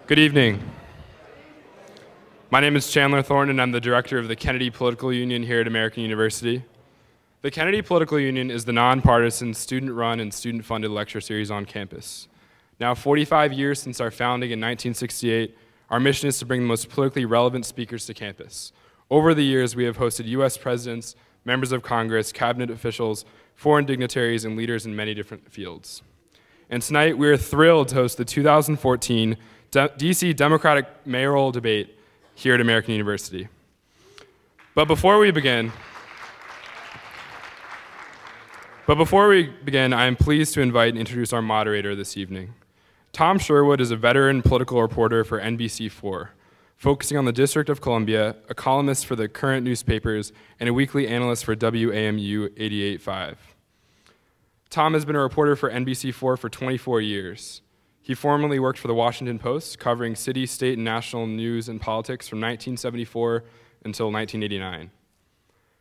Good evening. My name is Chandler Thorne, and I'm the director of the Kennedy Political Union here at American University. The Kennedy Political Union is the nonpartisan, student-run, and student-funded lecture series on campus. Now, 45 years since our founding in 1968, our mission is to bring the most politically relevant speakers to campus. Over the years, we have hosted U.S. presidents, members of Congress, cabinet officials, foreign dignitaries, and leaders in many different fields. And tonight, we are thrilled to host the 2014 DC Democratic Mayoral Debate here at American University. But before we begin, I am pleased to invite and introduce our moderator this evening. Tom Sherwood is a veteran political reporter for NBC4, focusing on the District of Columbia, a columnist for the current newspapers, and a weekly analyst for WAMU 88.5. Tom has been a reporter for NBC4 for 24 years. He formerly worked for the Washington Post, covering city, state, and national news and politics from 1974 until 1989.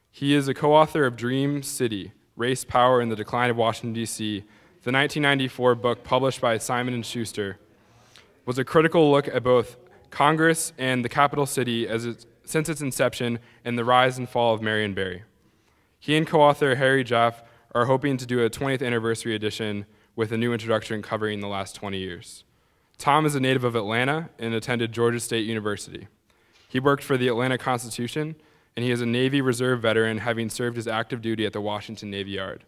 He is a co-author of Dream City, Race, Power, and the Decline of Washington, D.C., the 1994 book published by Simon & Schuster. Was a critical look at both Congress and the capital city since its inception and the rise and fall of Marion Barry. He and co-author Harry Jaff are hoping to do a 20th anniversary edition with a new introduction covering the last 20 years. Tom is a native of Atlanta and attended Georgia State University. He worked for the Atlanta Constitution, and he is a Navy Reserve veteran, having served his active duty at the Washington Navy Yard.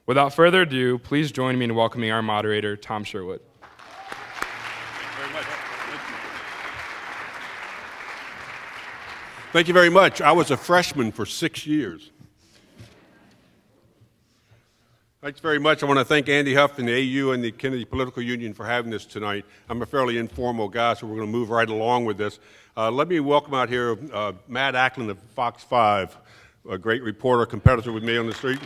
Without further ado, please join me in welcoming our moderator, Tom Sherwood. Thank you very much. I was a freshman for 6 years. Thanks very much. I want to thank Andy Huff and the AU and the Kennedy Political Union for having this tonight. I'm a fairly informal guy, so we're going to move right along with this. Let me welcome out here Matt Ackland of Fox 5, a great reporter, competitor with me on the street.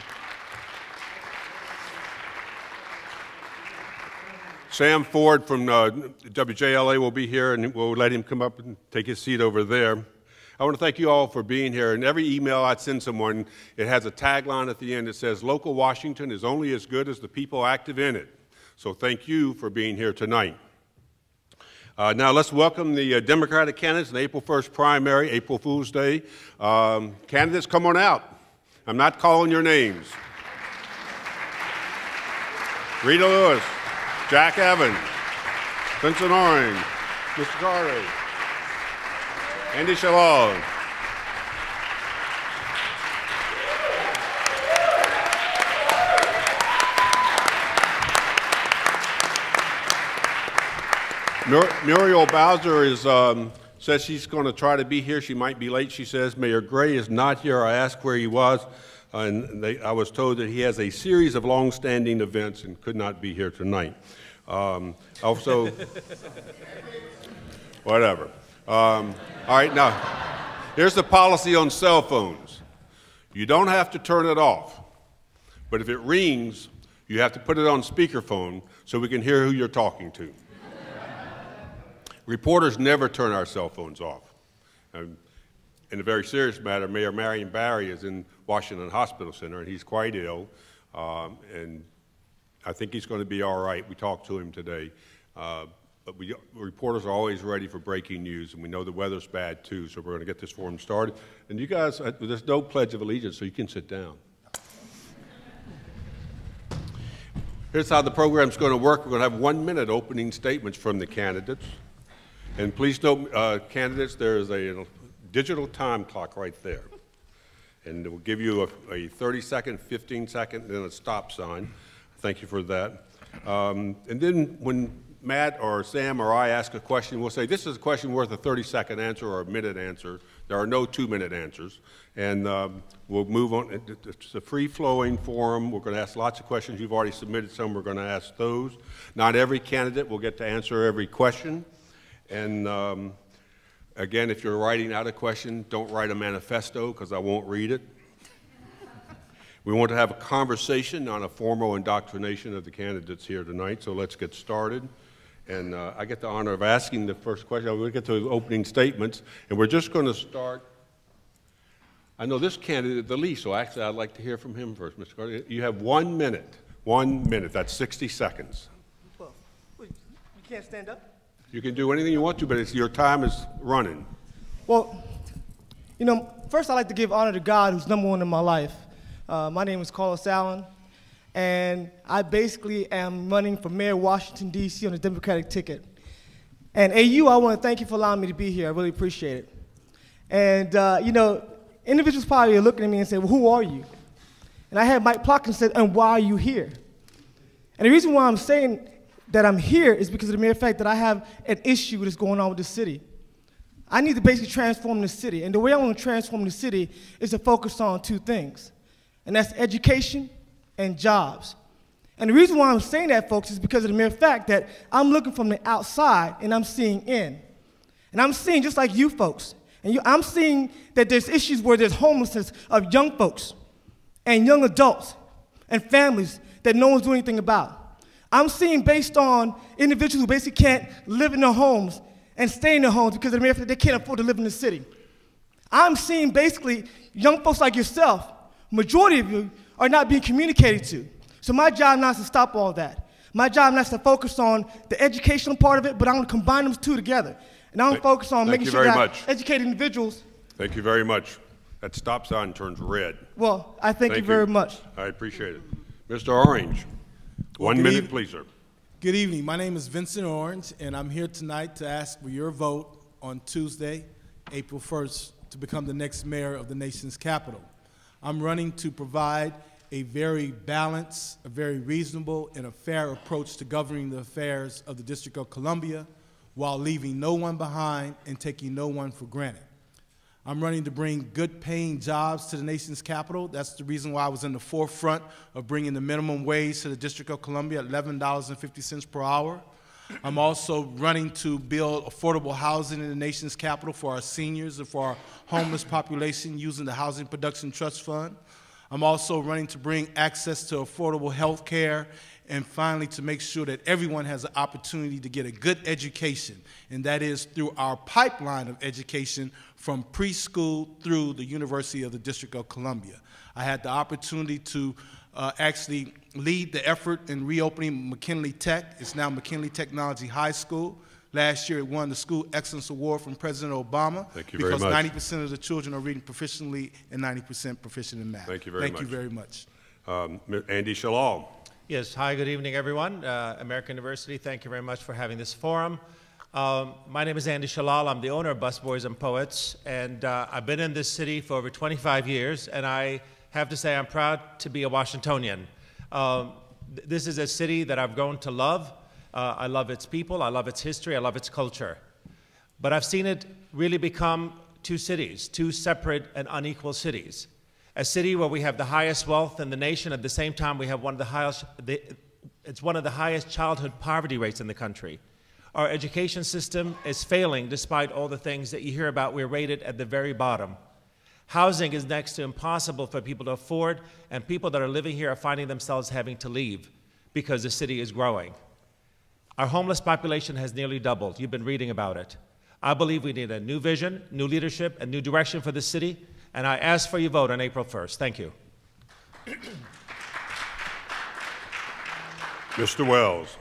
Sam Ford from WJLA will be here, and we'll let him come up and take his seat over there. I want to thank you all for being here. And every email I send someone, it has a tagline at the end that says, "Local Washington is only as good as the people active in it." So thank you for being here tonight. Now let's welcome the Democratic candidates in the April 1st primary, April Fool's Day. Candidates, come on out. I'm not calling your names. Rita Lewis, Jack Evans, Vincent Orange, Mr. Carter, Andy Shalal. Muriel Bowser says she's going to try to be here. She might be late, she says. Mayor Gray is not here. I asked where he was, and I was told that he has a series of long-standing events and could not be here tonight. Also, whatever. All right, now, here's the policy on cell phones. You don't have to turn it off, but if it rings, you have to put it on speakerphone so we can hear who you're talking to. Reporters never turn our cell phones off. In a very serious matter, Mayor Marion Barry is in Washington Hospital Center, and he's quite ill, and I think he's going to be all right. We talked to him today. But reporters are always ready for breaking news, and we know the weather's bad too, so we're going to get this forum started. And you guys, there's no Pledge of Allegiance, so you can sit down. Here's how the program's going to work. We're going to have 1 minute opening statements from the candidates. And please note, candidates, there is a digital time clock right there. And it will give you a 30-second, 15-second, and then a stop sign. Thank you for that. And then when Matt or Sam or I ask a question, we'll say, this is a question worth a 30-second answer or a minute answer. There are no 2-minute answers. And we'll move on. It's a free-flowing forum. We're going to ask lots of questions. You've already submitted some. We're going to ask those. Not every candidate will get to answer every question. And again, if you're writing out a question, don't write a manifesto because I won't read it. We want to have a conversation, not a formal indoctrination of the candidates here tonight, so let's get started. And I get the honor of asking the first question. We'll get to the opening statements, and we're just going to start. I know this candidate the least, so actually I'd like to hear from him first, Mr. Carter. You have 1 minute. 1 minute. That's 60 seconds. Well, you can't stand up? You can do anything you want to, but your time is running. Well, you know, first I'd like to give honor to God, who's number one in my life. My name is Carlos Allen, and I basically am running for Mayor of Washington, D.C. on the Democratic ticket. And AU, I want to thank you for allowing me to be here. I really appreciate it. And, you know, individuals probably are looking at me and say, well, who are you? And I had Mike Plotkin said, and why are you here? And the reason why I'm saying that I'm here is because of the mere fact that I have an issue that's going on with the city. I need to basically transform the city. And the way I want to transform the city is to focus on two things. And that's education and jobs. And the reason why I'm saying that, folks, is because of the mere fact that I'm looking from the outside and I'm seeing in. And I'm seeing just like you folks. And I'm seeing that there's issues where there's homelessness of young folks and young adults and families that no one's doing anything about. I'm seeing based on individuals who basically can't live in their homes and stay in their homes because of the mere fact that they can't afford to live in the city. I'm seeing basically young folks like yourself, majority of you, are not being communicated to. So my job now is to stop all that. My job now is to focus on the educational part of it, but I'm going to combine them two together. And I'm going to focus on making sure that I educate individuals. Thank you very much. That stop sign turns red. Well, I thank you very much. I appreciate it. Mr. Orange, 1 minute, please, sir. Good evening. My name is Vincent Orange, and I'm here tonight to ask for your vote on Tuesday, April 1st, to become the next mayor of the nation's capital. I'm running to provide a very balanced, a very reasonable, and a fair approach to governing the affairs of the District of Columbia while leaving no one behind and taking no one for granted. I'm running to bring good-paying jobs to the nation's capital. That's the reason why I was in the forefront of bringing the minimum wage to the District of Columbia at $11.50 per hour. I'm also running to build affordable housing in the nation's capital for our seniors and for our homeless population using the Housing Production Trust Fund. I'm also running to bring access to affordable health care, and finally to make sure that everyone has an opportunity to get a good education, and that is through our pipeline of education from preschool through the University of the District of Columbia. I had the opportunity to actually lead the effort in reopening McKinley Tech. It's now McKinley Technology High School. Last year, it won the School Excellence Award from President Obama. Thank you very much. Because 90% of the children are reading proficiently and 90% proficient in math. Thank you very much. Thank you very much. Andy Shalal. Yes, hi, good evening, everyone. American University, thank you very much for having this forum. My name is Andy Shalal. I'm the owner of Busboys and Poets, and I've been in this city for over 25 years, and I have to say I'm proud to be a Washingtonian. This is a city that I've grown to love. I love its people, I love its history, I love its culture. But I've seen it really become two cities, two separate and unequal cities. A city where we have the highest wealth in the nation, at the same time we have one of the highest, it's one of the highest childhood poverty rates in the country. Our education system is failing despite all the things that you hear about. We're rated at the very bottom. Housing is next to impossible for people to afford, and people that are living here are finding themselves having to leave because the city is growing. Our homeless population has nearly doubled. You've been reading about it. I believe we need a new vision, new leadership, and new direction for the city, and I ask for your vote on April 1st. Thank you. Mr. Wells.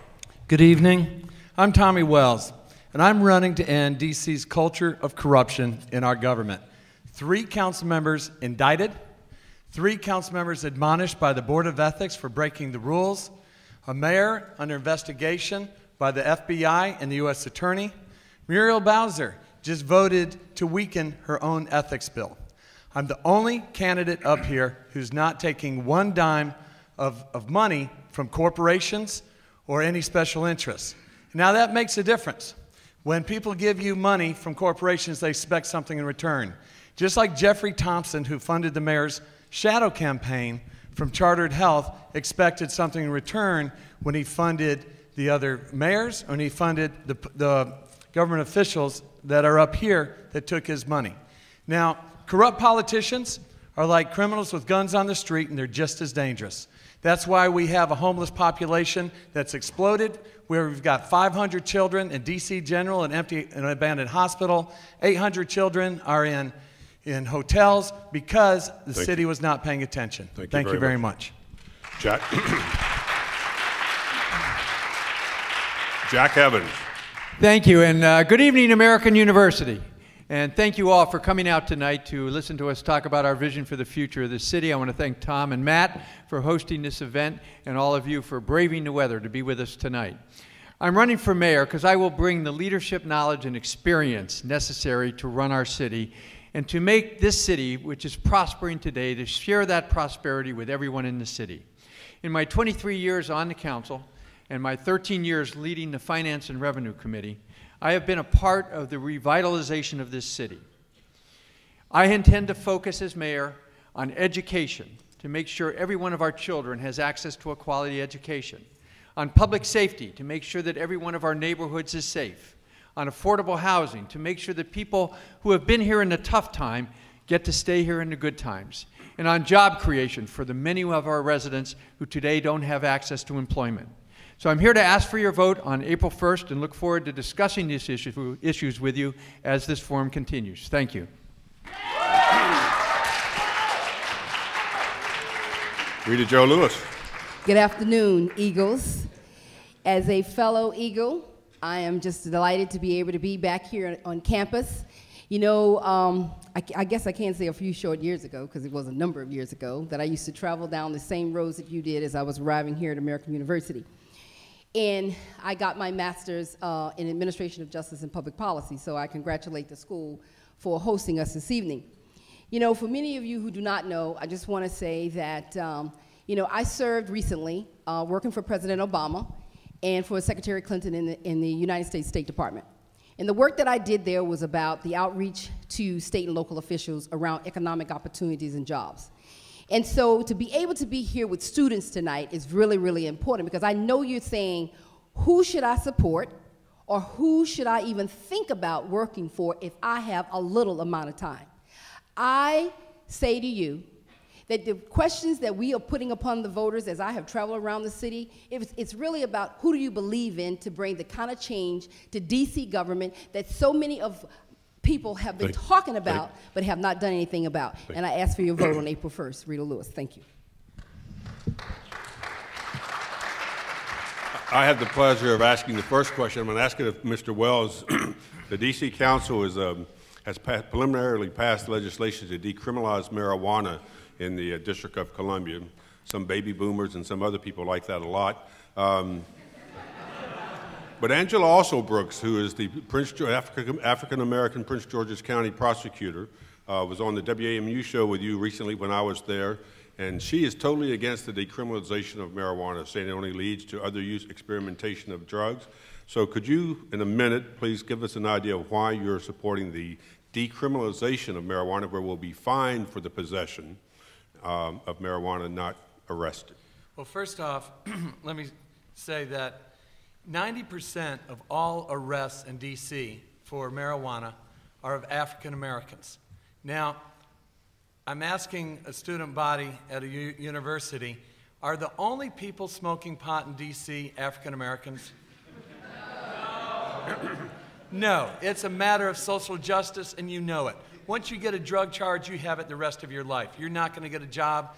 Good evening. I'm Tommy Wells, and I'm running to end DC's culture of corruption in our government. 3 council members indicted, 3 council members admonished by the Board of Ethics for breaking the rules, a mayor under investigation by the FBI and the U.S. Attorney. Muriel Bowser just voted to weaken her own ethics bill. I'm the only candidate up here who's not taking one dime of money from corporations or any special interests. Now that makes a difference. When people give you money from corporations, they expect something in return. Just like Jeffrey Thompson, who funded the mayor's shadow campaign from Chartered Health, expected something in return when he funded the other mayors, when he funded the government officials that are up here that took his money. Now, corrupt politicians are like criminals with guns on the street, and they're just as dangerous. That's why we have a homeless population that's exploded, where we've got 500 children in DC General, an empty and abandoned hospital. 800 children are in hotels because the city was not paying attention. Thank you very much. Jack. Jack Evans. Thank you, and good evening, American University. And thank you all for coming out tonight to listen to us talk about our vision for the future of the city. I want to thank Tom and Matt for hosting this event, and all of you for braving the weather to be with us tonight. I'm running for mayor because I will bring the leadership, knowledge, and experience necessary to run our city and to make this city, which is prospering today, to share that prosperity with everyone in the city. In my 23 years on the council and my 13 years leading the Finance and Revenue Committee, I have been a part of the revitalization of this city. I intend to focus as mayor on education to make sure every one of our children has access to a quality education, on public safety to make sure that every one of our neighborhoods is safe, on affordable housing to make sure that people who have been here in the tough time get to stay here in the good times, and on job creation for the many of our residents who today don't have access to employment. So I'm here to ask for your vote on April 1st and look forward to discussing these issues with you as this forum continues. Thank you. Rita Jo Lewis. Good afternoon, Eagles. As a fellow Eagle, I am just delighted to be able to be back here on campus. You know, I guess I can say a few short years ago, because it was a number of years ago, that I used to travel down the same roads that you did as I was arriving here at American University. And I got my master's in Administration of Justice and Public Policy, so I congratulate the school for hosting us this evening. You know, for many of you who do not know, I just want to say that, you know, I served recently working for President Obama and for Secretary Clinton in the United States State Department. And the work that I did there was about the outreach to state and local officials around economic opportunities and jobs. And so to be able to be here with students tonight is really, really important, because I know you're saying, who should I support, or who should I even think about working for if I have a little amount of time? I say to you that the questions that we are putting upon the voters as I have traveled around the city, it's really about who do you believe in to bring the kind of change to DC government that so many of people have been talking about but have not done anything about. And I ask for your vote on April 1st. Rita Lewis, thank you. I have the pleasure of asking the first question. I'm going to ask it of Mr. Wells. The DC Council has preliminarily passed legislation to decriminalize marijuana in the District of Columbia. Some baby boomers and some other people like that a lot. But Angela Alsobrooks, who is the African-American Prince George's County prosecutor, was on the WAMU show with you recently when I was there, and she is totally against the decriminalization of marijuana, saying it only leads to other use, experimentation of drugs. So could you, in a minute, please give us an idea of why you're supporting the decriminalization of marijuana, where we'll be fined for the possession of marijuana, not arrested? Well, first off, let me say that 90% of all arrests in D.C. for marijuana are of African Americans. Now, I'm asking a student body at a university, are the only people smoking pot in D.C. African Americans? No, it's a matter of social justice, and you know it. Once you get a drug charge, you have it the rest of your life. You're not going to get a job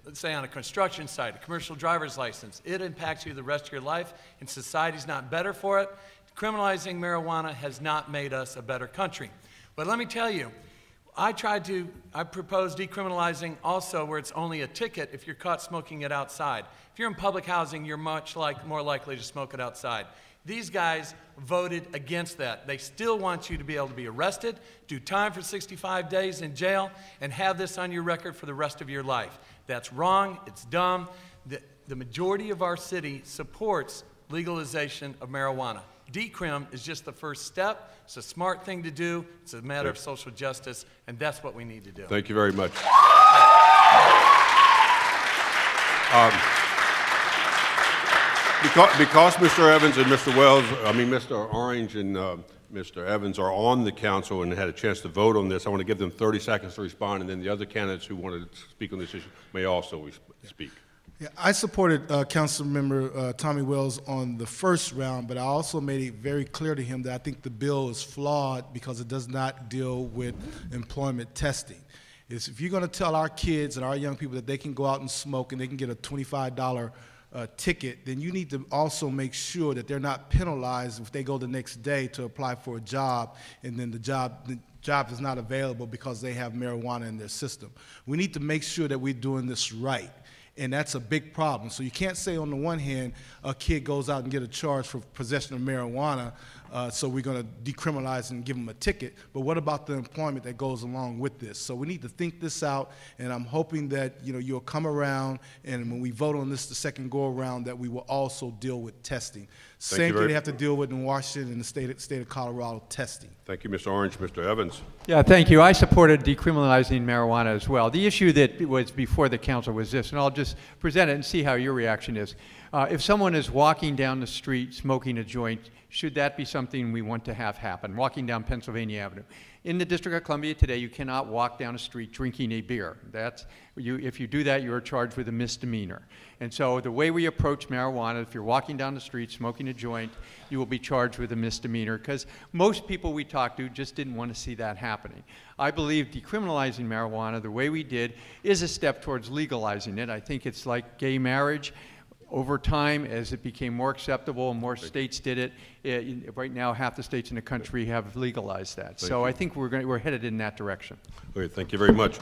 let's say on a construction site, a commercial driver's license. It impacts you the rest of your life, and society's not better for it. Criminalizing marijuana has not made us a better country. But let me tell you, I proposed decriminalizing also where it's only a ticket if you're caught smoking it outside. If you're in public housing, you're more likely to smoke it outside. These guys voted against that. They still want you to be able to be arrested, do time for 65 days in jail, and have this on your record for the rest of your life. That's wrong. It's dumb. The majority of our city supports legalization of marijuana. Decrim is just the first step. It's a smart thing to do. It's a matter of social justice, and that's what we need to do. Thank you very much. Because Mr. Evans and Mr. Wells, Mr. Orange and Mr. Evans are on the council and had a chance to vote on this, I want to give them 30 seconds to respond, and then the other candidates who want to speak on this issue may also speak. Yeah, I supported Councilmember Tommy Wells on the first round, but I also made it very clear to him that I think the bill is flawed because it does not deal with employment testing. If you're going to tell our kids and our young people that they can go out and smoke and they can get a $25 ticket, then you need to also make sure that they're not penalized if they go the next day to apply for a job and then the job is not available because they have marijuana in their system. We need to make sure that we're doing this right. And that's a big problem. So you can't say on the one hand, a kid goes out and get a charge for possession of marijuana, so we're going to decriminalize and give them a ticket. But what about the employment that goes along with this? So we need to think this out, and I'm hoping that you'll come around, and when we vote on this the second go around, that we will also deal with testing. Same thing they have to deal with in Washington and the state of Colorado, testing. Thank you, Mr. Orange. Mr. Evans. Yeah, thank you. I supported decriminalizing marijuana as well. The issue that was before the council was this, and I'll just present it and see how your reaction is. If someone is walking down the street smoking a joint, should that be something we want to have happen? Walking down Pennsylvania Avenue. In the District of Columbia today, you cannot walk down a street drinking a beer. If you do that, you are charged with a misdemeanor. And so the way we approach marijuana, if you're walking down the street smoking a joint, you will be charged with a misdemeanor, because most people we talked to just didn't want to see that happening. I believe decriminalizing marijuana, the way we did, is a step towards legalizing it. I think it's like gay marriage. Over time, as it became more acceptable and more states did it, right now half the states in the country have legalized that. So I think we're headed in that direction. Okay, thank you very much.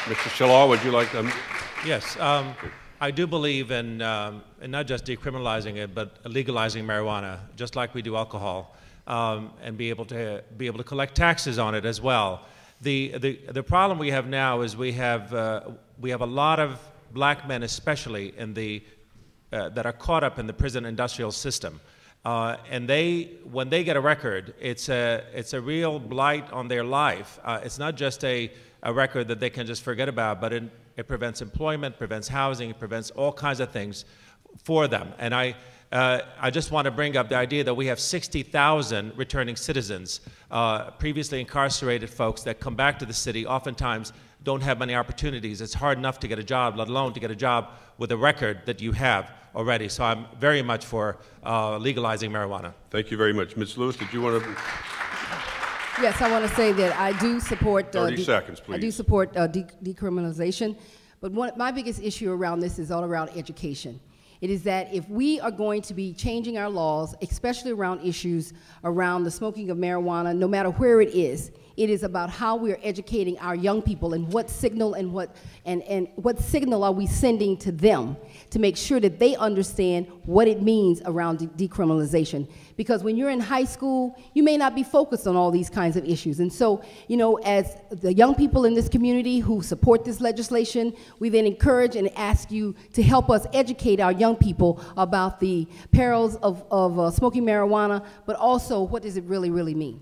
Mr. Shalal, would you like to? Yes, I do believe in not just decriminalizing it, but legalizing marijuana, just like we do alcohol, and be able to collect taxes on it as well. The problem we have now is we have a lot of black men, especially in that are caught up in the prison industrial system, and when they get a record, it's a real blight on their life. It's not just a record that they can just forget about, but it prevents employment, prevents housing, it prevents all kinds of things for them. And I just want to bring up the idea that we have 60,000 returning citizens, previously incarcerated folks that come back to the city, oftentimes don't have many opportunities. It's hard enough to get a job, let alone to get a job with a record that you have already. So I'm very much for legalizing marijuana. Thank you very much. Ms. Lewis, did you want to? Yes, I want to say that I do support 30 seconds, please. I do support decriminalization, but my biggest issue around this is all around education. It is that if we are going to be changing our laws, especially around issues around the smoking of marijuana, no matter where it is about how we're educating our young people and what signal and what signal are we sending to them to make sure that they understand what it means around decriminalization. Because when you're in high school, you may not be focused on all these kinds of issues. And so, as the young people in this community who support this legislation, we then encourage and ask you to help us educate our young people about the perils of smoking marijuana, but also what does it really, really mean.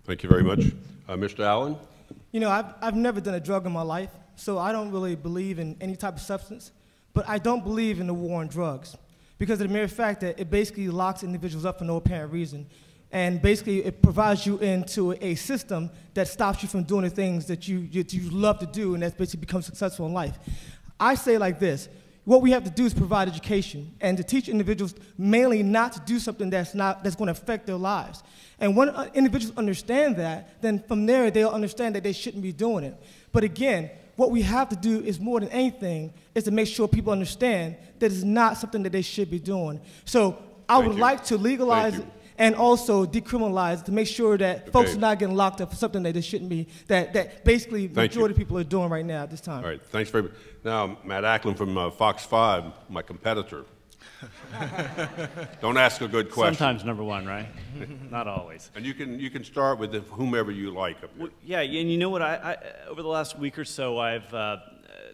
Thank you very much. Mr. Allen? I've never done a drug in my life, so I don't really believe in any type of substance, but I don't believe in the war on drugs because of the mere fact that it basically locks individuals up for no apparent reason, and basically it provides you into a system that stops you from doing the things that you love to do, and that's basically become successful in life. I say it like this. What we have to do is provide education and to teach individuals mainly not to do something that's going to affect their lives. And when individuals understand that, then from there they'll understand that they shouldn't be doing it. But again, what we have to do is more than anything is to make sure people understand that it's not something that they should be doing. So I would like to legalize it and also decriminalize to make sure that folks are not getting locked up for something that they shouldn't be, that basically the majority of people are doing right now at this time. All right, thanks very much. Now, Matt Ackland from Fox 5, my competitor. Don't ask a good question. Sometimes number one, right? Not always. And you can start with whomever you like. Well, yeah, and you know what? I over the last week or so, I've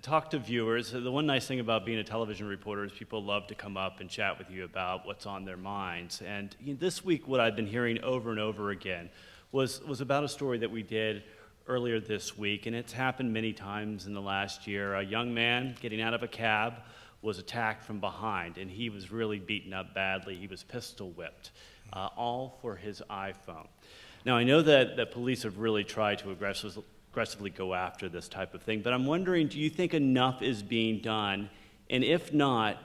talked to viewers. The one nice thing about being a television reporter is people love to come up and chat with you about what's on their minds. And this week, what I've been hearing over and over again was about a story that we did earlier this week, and it's happened many times in the last year. A young man getting out of a cab was attacked from behind, and he was really beaten up badly. He was pistol whipped, all for his iPhone. Now, I know that police have really tried to aggressively go after this type of thing, but I'm wondering, do you think enough is being done? And if not,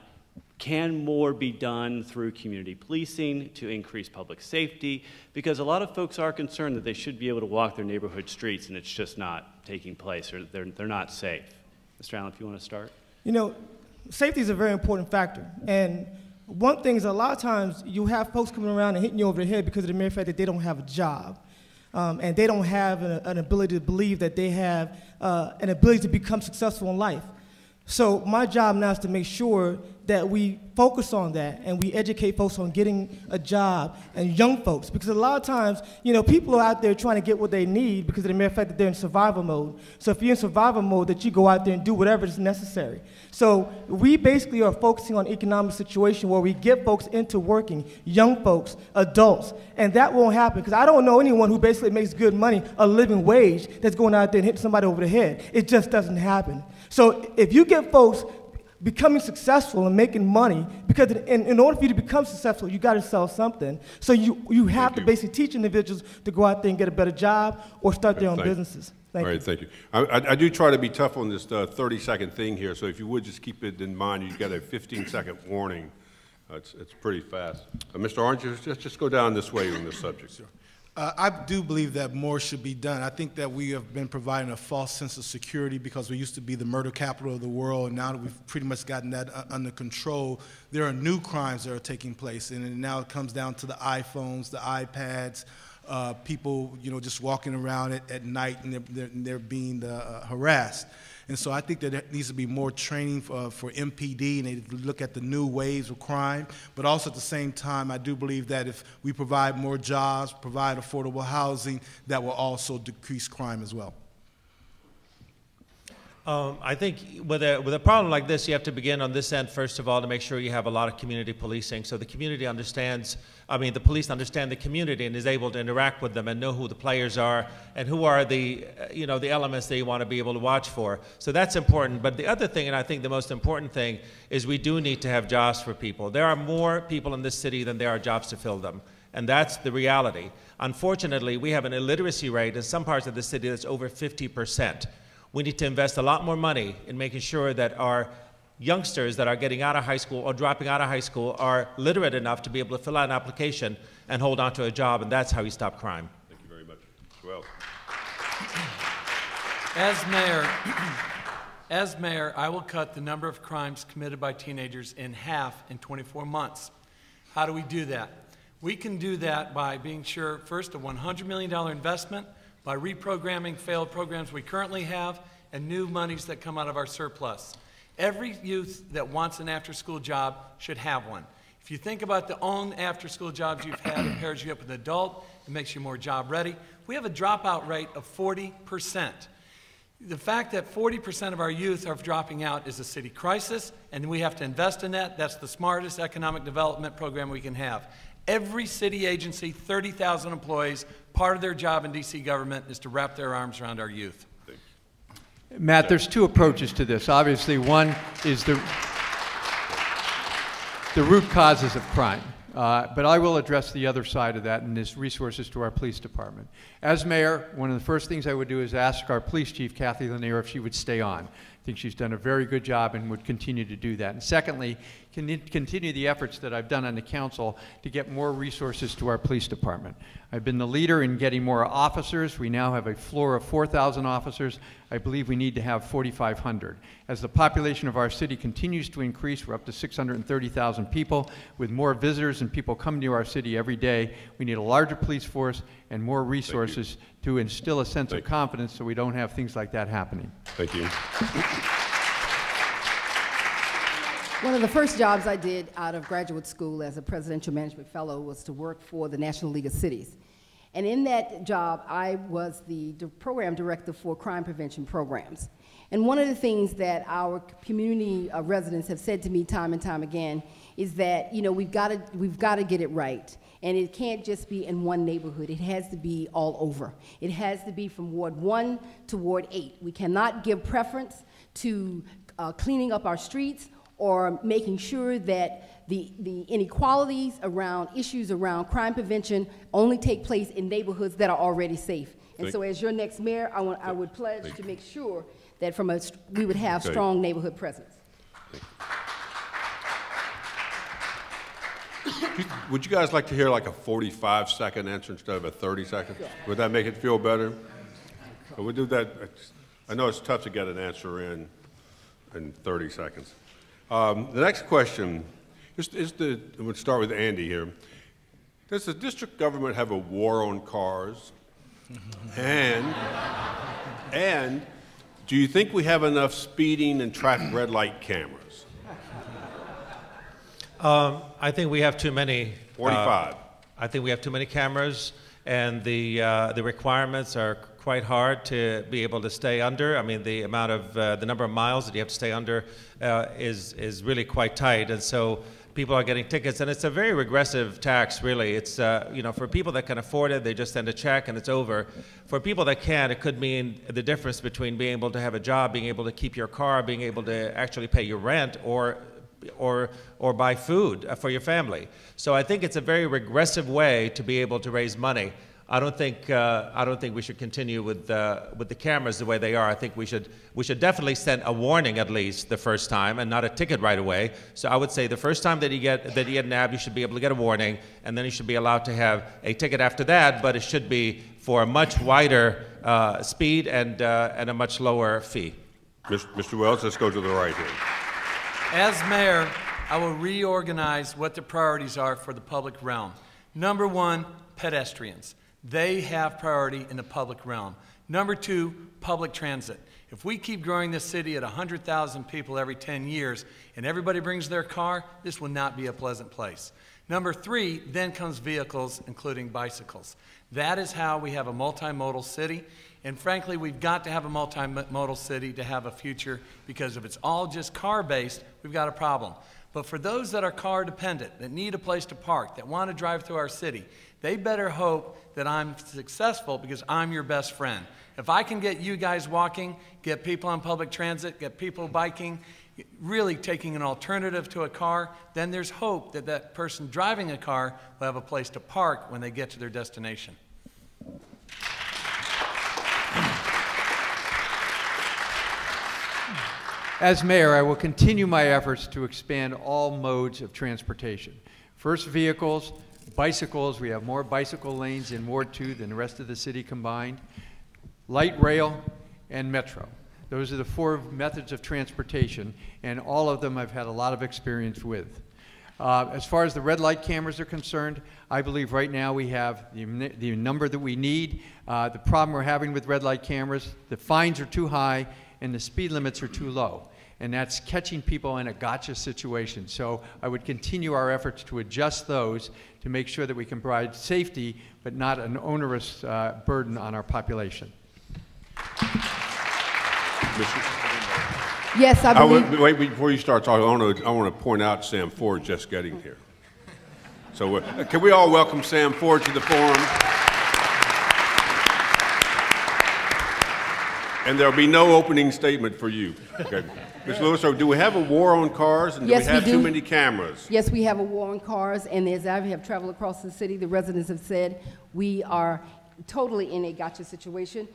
can more be done through community policing to increase public safety? Because a lot of folks are concerned that they should be able to walk their neighborhood streets, and it's just not taking place, or they're not safe. Mr. Allen, if you want to start. You know, safety is a very important factor. And one thing is a lot of times you have folks coming around and hitting you over the head because of the mere fact that they don't have a job. And they don't have an ability to believe that they have an ability to become successful in life. So my job now is to make sure that we focus on that and we educate folks on getting a job, and young folks, because a lot of times, you know, people are out there trying to get what they need because of the mere fact that they're in survival mode. So if you're in survival mode, that you go out there and do whatever is necessary. So we basically are focusing on economic situation where we get folks into working, young folks, adults, and that won't happen because I don't know anyone who basically makes good money, a living wage, that's going out there and hitting somebody over the head. It just doesn't happen. So if you get folks becoming successful and making money, because in order for you to become successful, you got to sell something. So you have to basically teach individuals to go out there and get a better job or start their own businesses. Thank you. All right, thank you. I do try to be tough on this 30-second thing here, so if you would just keep it in mind, you've got a 15-second warning. It's pretty fast. Mr. Orange, just go down this way on this subject. Sure. I do believe that more should be done. I think that we have been providing a false sense of security because we used to be the murder capital of the world, and now that we've pretty much gotten that under control, there are new crimes that are taking place, and now it comes down to the iPhones, the iPads, people, you know, just walking around at night and they're being harassed. And so I think that there needs to be more training for MPD, and they look at the new waves of crime. But also at the same time, I do believe that if we provide more jobs, provide affordable housing, that will also decrease crime as well. I think with a problem like this, you have to begin on this end, first of all, to make sure you have a lot of community policing. So the community understands, the police understand the community and is able to interact with them and know who the players are and who are the, the elements that you want to be able to watch for. So that's important. But the other thing, and I think the most important thing, is we do need to have jobs for people. There are more people in this city than there are jobs to fill them. And that's the reality. Unfortunately, we have an illiteracy rate in some parts of the city that's over 50%. We need to invest a lot more money in making sure that our youngsters that are getting out of high school or dropping out of high school are literate enough to be able to fill out an application and hold on to a job, and that's how we stop crime. Thank you very much. Well, as mayor, I will cut the number of crimes committed by teenagers in half in 24 months. How do we do that? We can do that by being sure, first, a $100 million investment, by reprogramming failed programs we currently have, and new monies that come out of our surplus. Every youth that wants an after-school job should have one. If you think about the own after-school jobs you've had, it pairs you up with an adult, it makes you more job ready. We have a dropout rate of 40%. The fact that 40% of our youth are dropping out is a city crisis, and we have to invest in that. That's the smartest economic development program we can have. Every city agency, 30,000 employees, part of their job in DC government is to wrap their arms around our youth. Matt, there's two approaches to this. Obviously, one is the root causes of crime. But I will address the other side of that, and is resources to our police department. As mayor, one of the first things I would do is ask our police chief, Kathy Lanier, if she would stay on. I think she's done a very good job and would continue to do that. And secondly, continue the efforts that I've done on the council to get more resources to our police department. I've been the leader in getting more officers. We now have a floor of 4,000 officers. I believe we need to have 4,500. As the population of our city continues to increase, we're up to 630,000 people. With more visitors and people coming to our city every day, we need a larger police force and more resources to instill a sense of confidence so we don't have things like that happening. Thank you. One of the first jobs I did out of graduate school as a presidential management fellow was to work for the National League of Cities. And in that job, I was the program director for crime prevention programs. And one of the things that our community residents have said to me time and time again is that, we've got to get it right. And it can't just be in one neighborhood. It has to be all over. It has to be from Ward 1 to Ward 8. We cannot give preference to cleaning up our streets or making sure that the inequalities around issues around crime prevention only take place in neighborhoods that are already safe. And so as your next mayor, I would pledge to make sure that we would have strong neighborhood presence. Would you guys like to hear like a 45-second answer instead of a 30-second? Would that make it feel better? We'll do that. I know it's tough to get an answer in. in 30 seconds. The next question we'll start with Andy here. Does the district government have a war on cars? And do you think we have enough speeding and traffic red light cameras? I think we have too many. 45. I think we have too many cameras, and the requirements are quite hard to be able to stay under. I mean, the amount of the number of miles that you have to stay under is really quite tight, and so people are getting tickets, and it's a very regressive tax, really. It's you know, for people that can afford it, they just send a check and it's over. For people that can't, it could mean the difference between being able to have a job, being able to keep your car, being able to actually pay your rent, or buy food for your family. So I think it's a very regressive way to be able to raise money. I don't think we should continue with the cameras the way they are. I think we should definitely send a warning at least the first time, and not a ticket right away. So I would say the first time that you get nabbed, you should be able to get a warning, and then you should be allowed to have a ticket after that. But it should be for a much wider speed and a much lower fee. Mr. Wells, let's go to the right here. As mayor, I will reorganize what the priorities are for the public realm. Number one, pedestrians. They have priority in the public realm. Number two, public transit. If we keep growing this city at 100,000 people every 10 years and everybody brings their car, this will not be a pleasant place. Number three, then comes vehicles, including bicycles. That is how we have a multimodal city. And frankly, we've got to have a multimodal city to have a future, because if it's all just car-based, we've got a problem. But for those that are car-dependent, that need a place to park, that want to drive through our city, they better hope that I'm successful, because I'm your best friend. If I can get you guys walking, get people on public transit, get people biking, really taking an alternative to a car, then there's hope that that person driving a car will have a place to park when they get to their destination. As mayor, I will continue my efforts to expand all modes of transportation. First, vehicles, bicycles. We have more bicycle lanes in Ward 2 than the rest of the city combined. Light rail and metro. Those are the four methods of transportation, and all of them I've had a lot of experience with. As far as the red light cameras are concerned, I believe right now we have the number that we need. The problem we're having with red light cameras, the fines are too high and the speed limits are too low. And that's catching people in a gotcha situation. So I would continue our efforts to adjust those to make sure that we can provide safety, but not an onerous burden on our population. Yes, I believe. Wait, before you start talking, I want to point out Sam Ford just getting here. So can we all welcome Sam Ford to the forum? And there'll be no opening statement for you. Okay. Ms. Lewis, so do we have a war on cars, and do we have too many cameras? Yes, we have a war on cars, and as I have traveled across the city, the residents have said we are totally in a gotcha situation.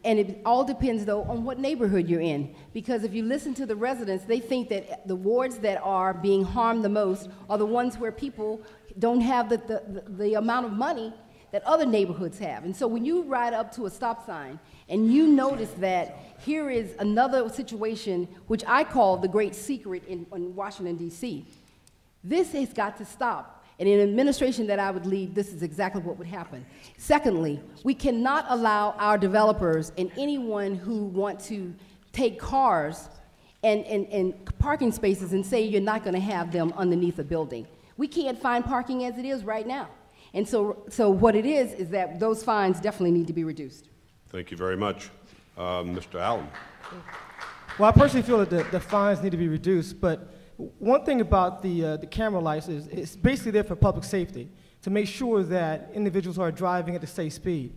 And it all depends, though, on what neighborhood you're in. Because if you listen to the residents, they think that the wards that are being harmed the most are the ones where people don't have the amount of money that other neighborhoods have. And so when you ride up to a stop sign and you notice that here is another situation, which I call the great secret in Washington, D.C., this has got to stop. And in an administration that I would lead, this is exactly what would happen. Secondly, we cannot allow our developers and anyone who want to take cars and parking spaces and say you're not going to have them underneath a building. We can't find parking as it is right now. And so what it is that those fines definitely need to be reduced. Thank you very much. Mr. Allen. Well, I personally feel that the fines need to be reduced, but one thing about the camera lights is it's basically there for public safety, to make sure that individuals are driving at a safe speed.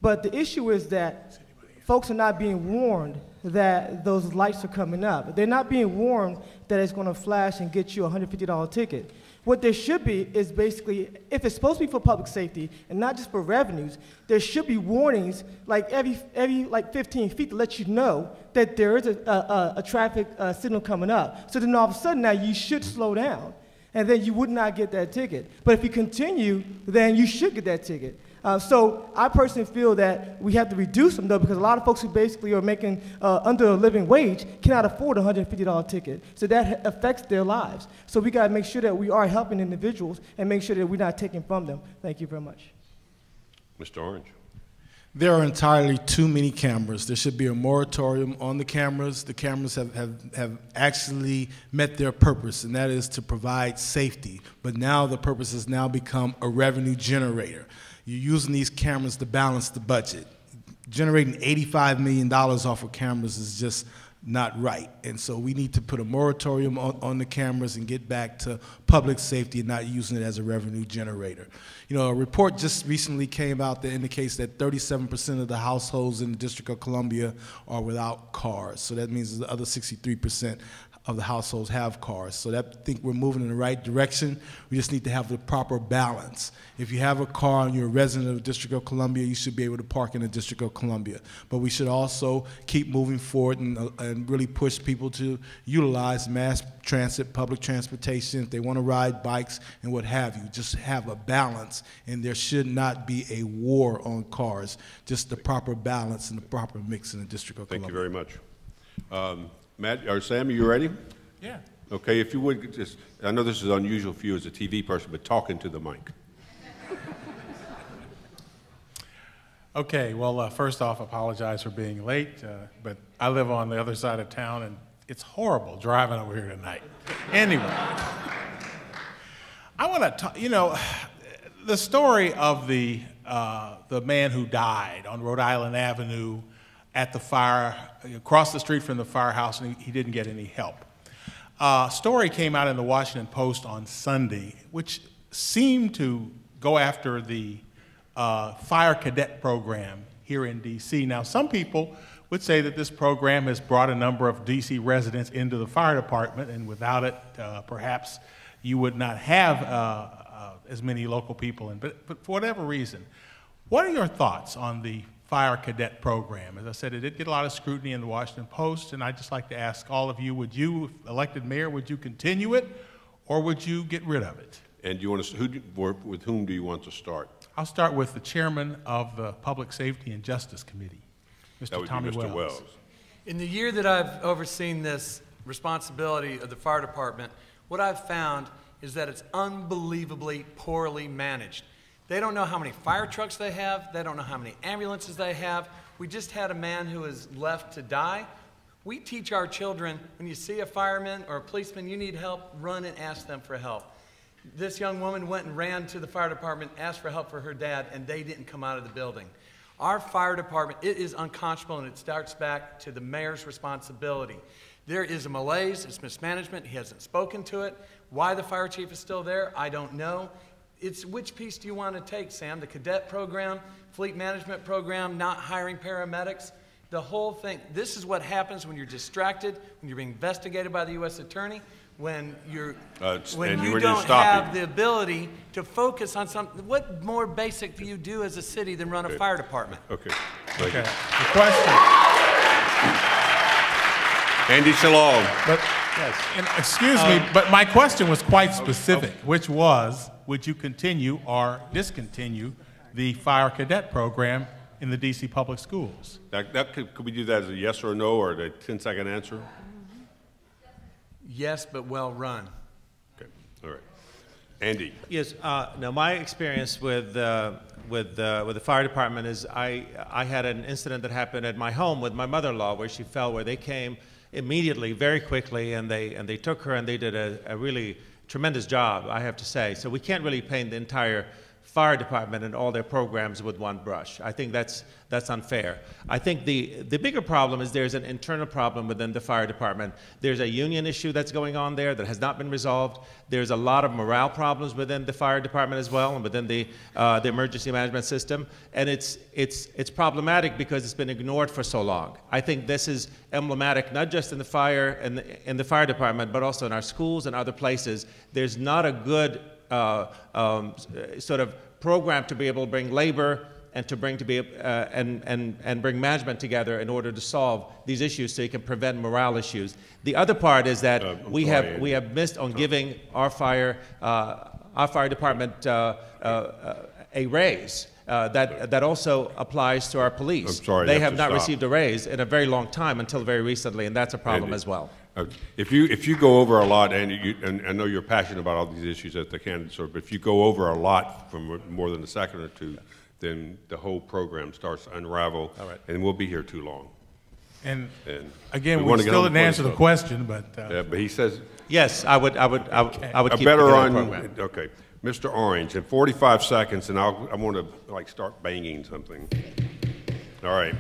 But the issue is that folks are not being warned that those lights are coming up. They're not being warned that it's going to flash and get you a $150 ticket. What there should be is basically, if it's supposed to be for public safety and not just for revenues, there should be warnings like every like 15 feet to let you know that there is a traffic signal coming up. So then all of a sudden now you should slow down, and then you would not get that ticket. But if you continue, then you should get that ticket. So I personally feel that we have to reduce them, though, because a lot of folks who basically are making under a living wage cannot afford a $150 ticket. So that affects their lives. So we got to make sure that we are helping individuals and make sure that we're not taking from them. Thank you very much. Mr. Orange. There are entirely too many cameras. There should be a moratorium on the cameras. The cameras have actually met their purpose, and that is to provide safety. But now the purpose has now become a revenue generator. You're using these cameras to balance the budget. Generating $85 million off of cameras is just not right. And so we need to put a moratorium on the cameras and get back to public safety and not using it as a revenue generator. You know, a report just recently came out that indicates that 37% of the households in the District of Columbia are without cars. So that means the other 63% of the households have cars. So I think we're moving in the right direction. We just need to have the proper balance. If you have a car and you're a resident of the District of Columbia, you should be able to park in the District of Columbia. But we should also keep moving forward and really push people to utilize mass transit, public transportation, if they want to ride bikes and what have you. Just have a balance, and there should not be a war on cars, just the proper balance and the proper mix in the District of Columbia. Thank you very much. Matt or Sam, are you ready? Yeah. Okay, if you would just, I know this is unusual for you as a TV person, but talk into the mic. Okay, well, first off, apologize for being late, but I live on the other side of town, and it's horrible driving over here tonight. Anyway, I want to talk, you know, the story of the man who died on Rhode Island Avenue at the fire, across the street from the firehouse, and he didn't get any help. A story came out in the Washington Post on Sunday, which seemed to go after the fire cadet program here in DC. Now, some people would say that this program has brought a number of DC residents into the fire department, and without it, perhaps you would not have as many local people in. But for whatever reason, what are your thoughts on the fire cadet program? As I said, it did get a lot of scrutiny in the Washington Post, and I'd just like to ask all of you, would you, if elected mayor, would you continue it, or would you get rid of it? And do you want to, with whom do you want to start? I'll start with the chairman of the Public Safety and Justice Committee, Mr. Tommy Wells. Mr. Wells. In the year that I've overseen this responsibility of the fire department, what I've found is that it's unbelievably poorly managed. They don't know how many fire trucks they have. They don't know how many ambulances they have. We just had a man who is left to die. We teach our children, when you see a fireman or a policeman, you need help, run and ask them for help. This young woman went and ran to the fire department, asked for help for her dad, and they didn't come out of the building. Our fire department, it is unconscionable, and it starts back to the mayor's responsibility. There is a malaise, it's mismanagement, he hasn't spoken to it. Why the fire chief is still there, I don't know. It's which piece do you want to take, Sam? The cadet program, fleet management program, not hiring paramedics, the whole thing. This is what happens when you're distracted, when you're being investigated by the U.S. attorney, when you don't have the ability to focus on something. What more basic do you do as a city than run a fire department? Okay. Okay. The question. Andy Shalom. But, yes. And excuse me, but my question was quite specific, which was, would you continue or discontinue the fire cadet program in the DC public schools? Could we do that as a yes or a no, or a 10-second answer? Yes, but well run. Okay, all right. Andy. Yes, now my experience with the fire department is I had an incident that happened at my home with my mother-in-law where she fell, where they came immediately, very quickly, and they took her and they did a really tremendous job, I have to say. So we can't really paint the entire fire department and all their programs with one brush. I think that's unfair. I think the bigger problem is there's an internal problem within the fire department. There's a union issue that's going on there that has not been resolved. There's a lot of morale problems within the fire department as well, and within the emergency management system. And it's problematic because it's been ignored for so long. I think this is emblematic not just in the fire in the fire department, but also in our schools and other places. There's not a good sort of program to be able to bring labor and to bring and bring management together in order to solve these issues, so you can prevent morale issues. The other part is that we have missed on giving our fire department a raise. That also applies to our police. I'm sorry, they you have to not stop. received a raise in a very long time until very recently, and that's a problem Andy, as well. If you go over a lot, and I know you're passionate about all these issues as the candidate, but if you go over a lot from more than a second or two, then the whole program starts to unravel, and we'll be here too long. And we again, we wanna get still on didn't answer the vote. question, but Yeah, but he says Yes, I would keep the better cadet on. program. Okay, Mr. Orange, in 45 seconds, and I want to like start banging something. All right.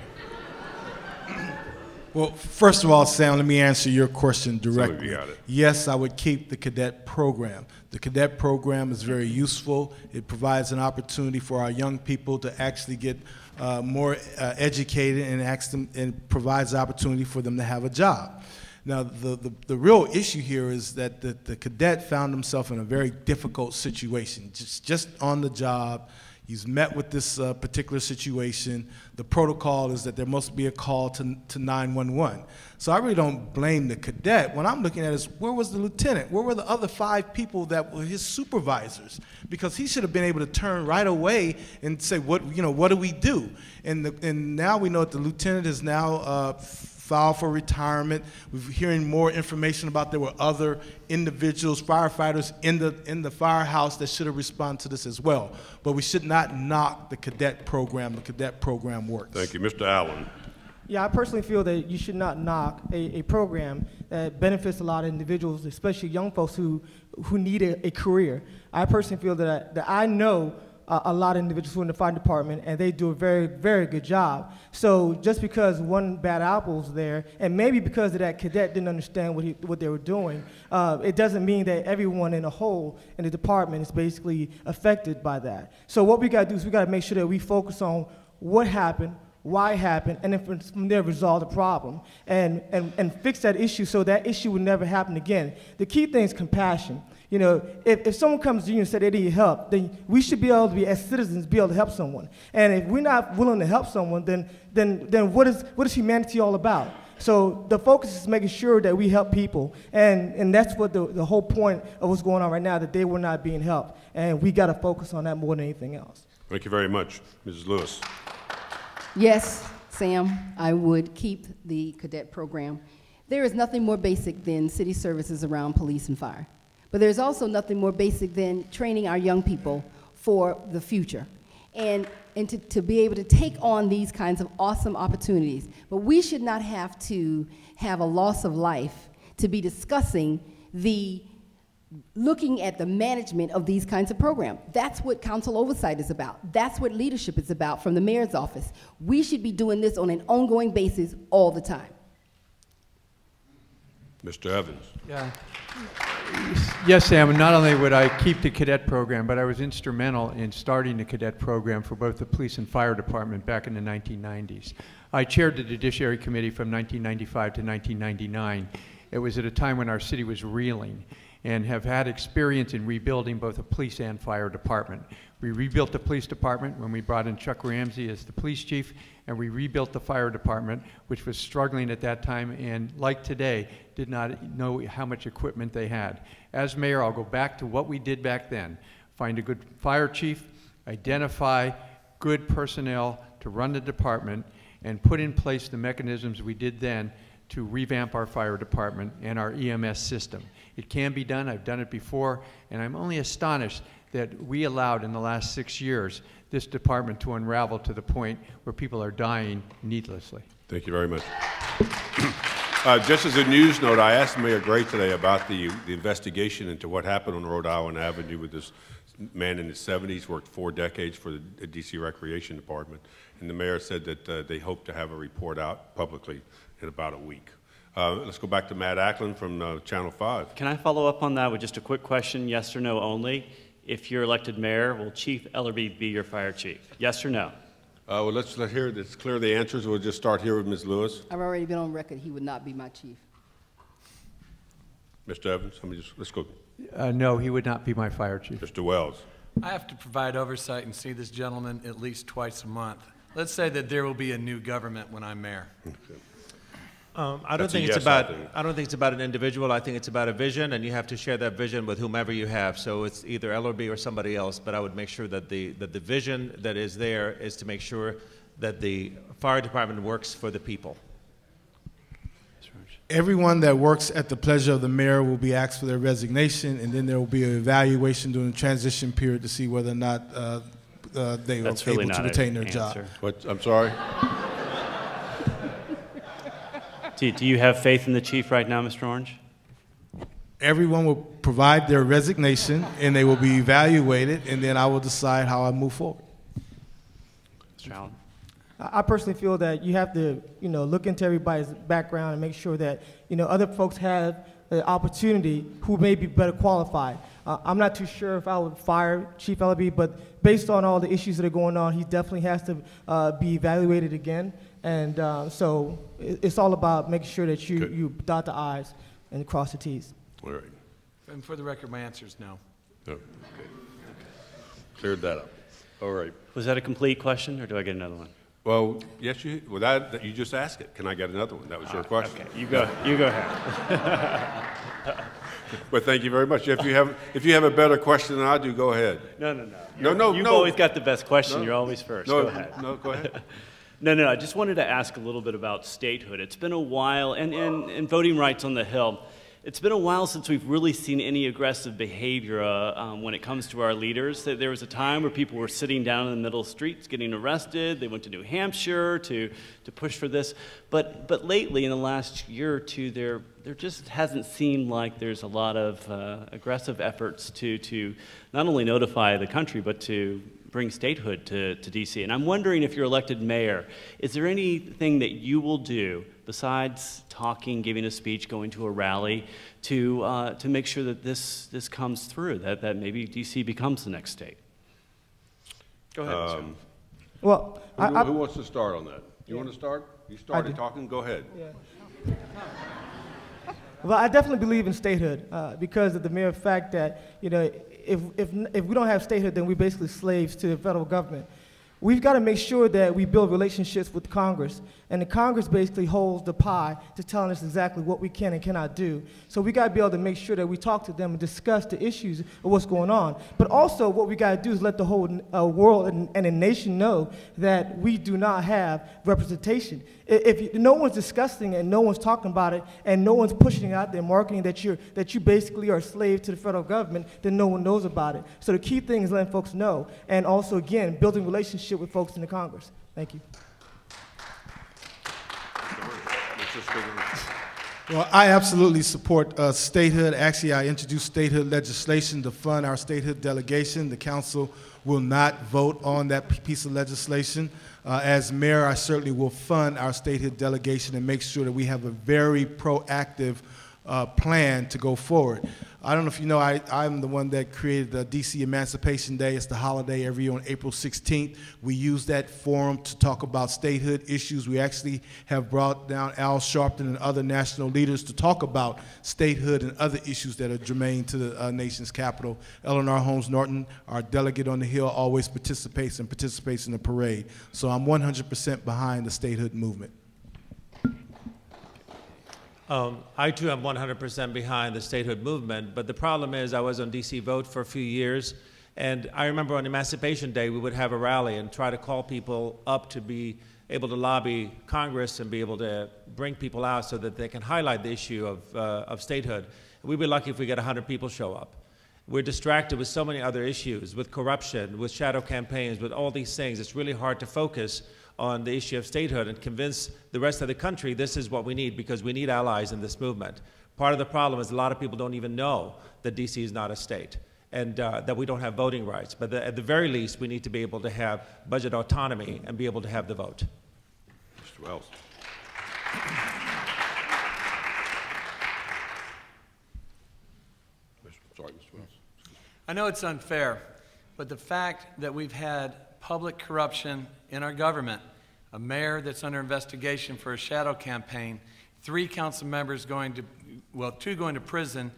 Well, first of all, Sam, let me answer your question directly. you got it. Yes, I would keep the cadet program. The cadet program is very useful. It provides an opportunity for our young people to actually get more educated and provides opportunity for them to have a job. Now, the real issue here is that the cadet found himself in a very difficult situation, just on the job. He's met with this particular situation. The protocol is that there must be a call to 911. So I really don't blame the cadet. What I'm looking at is, where was the lieutenant? Where were the other 5 people that were his supervisors? Because he should have been able to turn right away and say, what do we do? And now we know that the lieutenant is now filed for retirement. We're hearing more information about there were other individuals, firefighters in the firehouse that should have responded to this as well. But we should not knock the cadet program. The cadet program works. Thank you, Mr. Allen. Yeah, I personally feel that you should not knock a program that benefits a lot of individuals, especially young folks who need a career. I personally feel that I know a lot of individuals who are in the fire department, and they do a very, very good job. So just because one bad apple's there, and maybe because of that cadet didn't understand what they were doing, it doesn't mean that everyone in a whole in the department is basically affected by that. So what we got to do is we got to make sure that we focus on what happened, why it happened, and then from there resolve the problem and fix that issue so that issue would never happen again. The key thing is compassion. You know, if someone comes to you and says they need help, then we should be able to be, as citizens, be able to help someone. And if we're not willing to help someone, then what is humanity all about? So the focus is making sure that we help people, and that's what the whole point of what's going on right now, that they were not being helped, and we got to focus on that more than anything else. Thank you very much, Mrs. Lewis. Yes, Sam, I would keep the cadet program. There is nothing more basic than city services around police and fire. But there's also nothing more basic than training our young people for the future and to be able to take on these kinds of awesome opportunities. But we should not have to have a loss of life to be discussing looking at the management of these kinds of programs. That's what council oversight is about. That's what leadership is about from the mayor's office. We should be doing this on an ongoing basis all the time. Mr. Evans. Yeah. Yes, Sam, and not only would I keep the cadet program, but I was instrumental in starting the cadet program for both the police and fire department back in the 1990s. I chaired the Judiciary Committee from 1995 to 1999. It was at a time when our city was reeling, and have had experience in rebuilding both the police and fire department. We rebuilt the police department when we brought in Chuck Ramsey as the police chief, and we rebuilt the fire department, which was struggling at that time and, like today, did not know how much equipment they had. As mayor, I'll go back to what we did back then. Find a good fire chief, identify good personnel to run the department, and put in place the mechanisms we did then to revamp our fire department and our EMS system. It can be done. I've done it before, and I'm only astonished that we allowed in the last 6 years this department to unravel to the point where people are dying needlessly. Thank you very much. Just as a news note, I asked Mayor Gray today about the investigation into what happened on Rhode Island Avenue with this man in his 70s, worked 4 decades for the DC Recreation Department, and the mayor said that they hope to have a report out publicly in about a week. Let's go back to Matt Ackland from Channel 5. Can I follow up on that with just a quick question, yes or no only? If you're elected mayor, will Chief Ellerby be your fire chief? Yes or no? Well, let's clear the answers. We'll just start here with Ms. Lewis. I've already been on record. He would not be my chief. Mr. Evans, let's go. No, he would not be my fire chief. Mr. Wells. I have to provide oversight and see this gentleman at least twice a month. Let's say that there will be a new government when I'm mayor. Okay. I don't think it's about an individual. I think it's about a vision, and you have to share that vision with whomever you have. So it's either LRB or somebody else. But I would make sure that the vision that is there is to make sure that the fire department works for the people. Everyone that works at the pleasure of the mayor will be asked for their resignation, and then there will be an evaluation during the transition period to see whether or not they are able to retain their job. What? I'm sorry? Do you have faith in the chief right now, Mr. Orange? Everyone will provide their resignation, and they will be evaluated, and then I will decide how I move forward. Mr. Allen? I personally feel that you have to, look into everybody's background and make sure that, other folks have the opportunity who may be better qualified. I'm not too sure if I would fire Chief LRB, but based on all the issues that are going on, he definitely has to be evaluated again. And so it's all about making sure that you dot the I's and cross the T's. All right. And for the record, my answer is no. Oh, okay. Cleared that up. All right. Was that a complete question, or do I get another one? Well, yes, you just asked it. Can I get another one? That was your question. Okay, you go ahead. Well, thank you very much. If you have a better question than I do, go ahead. No. You've always got the best question. You're always first. Go ahead. No, go ahead. No. I just wanted to ask a little bit about statehood. It's been a while, and voting rights on the Hill. It's been a while since we've really seen any aggressive behavior when it comes to our leaders. There was a time where people were sitting down in the middle of the streets getting arrested. They went to New Hampshire to push for this. But lately, in the last year or two, there just hasn't seemed like there's a lot of aggressive efforts to not only notify the country, but to bring statehood to DC. And I'm wondering, if you're elected mayor, is there anything that you will do besides talking, giving a speech, going to a rally, to make sure that this comes through, that maybe DC becomes the next state? Go ahead, sir. Well, who wants to start on that? You want to start? You started talking. Go ahead. Yeah. Well, I definitely believe in statehood because of the mere fact that, if we don't have statehood, then we're basically slaves to the federal government. We've got to make sure that we build relationships with Congress, and the Congress basically holds the pie to telling us exactly what we can and cannot do. So we got to be able to make sure that we talk to them and discuss the issues of what's going on. But also what we got to do is let the whole world and the nation know that we do not have representation. If no one's discussing it and no one's talking about it and no one's pushing it out there, marketing that you basically are a slave to the federal government, then no one knows about it. So the key thing is letting folks know, and also, again, building relationships with folks in the Congress. Thank you. Well, I absolutely support statehood. Actually, I introduced statehood legislation to fund our statehood delegation. The council will not vote on that piece of legislation. As mayor, I certainly will fund our statehood delegation and make sure that we have a very proactive plan to go forward. I don't know if you know, I'm the one that created the DC Emancipation Day. It's the holiday every year on April 16th. We use that forum to talk about statehood issues. We actually have brought down Al Sharpton and other national leaders to talk about statehood and other issues that are germane to the nation's capital. Eleanor Holmes Norton, our delegate on the Hill, always participates in the parade. So I'm 100% behind the statehood movement. I too am 100% behind the statehood movement, but the problem is I was on DC Vote for a few years, and I remember on Emancipation Day we would have a rally and try to call people up to be able to lobby Congress and be able to bring people out so that they can highlight the issue of statehood. We'd be lucky if we get 100 people show up. We're distracted with so many other issues, with corruption, with shadow campaigns, with all these things. It's really hard to focus on the issue of statehood and convince the rest of the country this is what we need, because we need allies in this movement. Part of the problem is a lot of people don't even know that DC is not a state and that we don't have voting rights. But at the very least, we need to be able to have budget autonomy and be able to have the vote. Mr. Wells. Sorry, Mr. Wells. I know it's unfair, but the fact that we've had public corruption in our government, a mayor that's under investigation for a shadow campaign, 3 council members going to, well, 2 going to prison,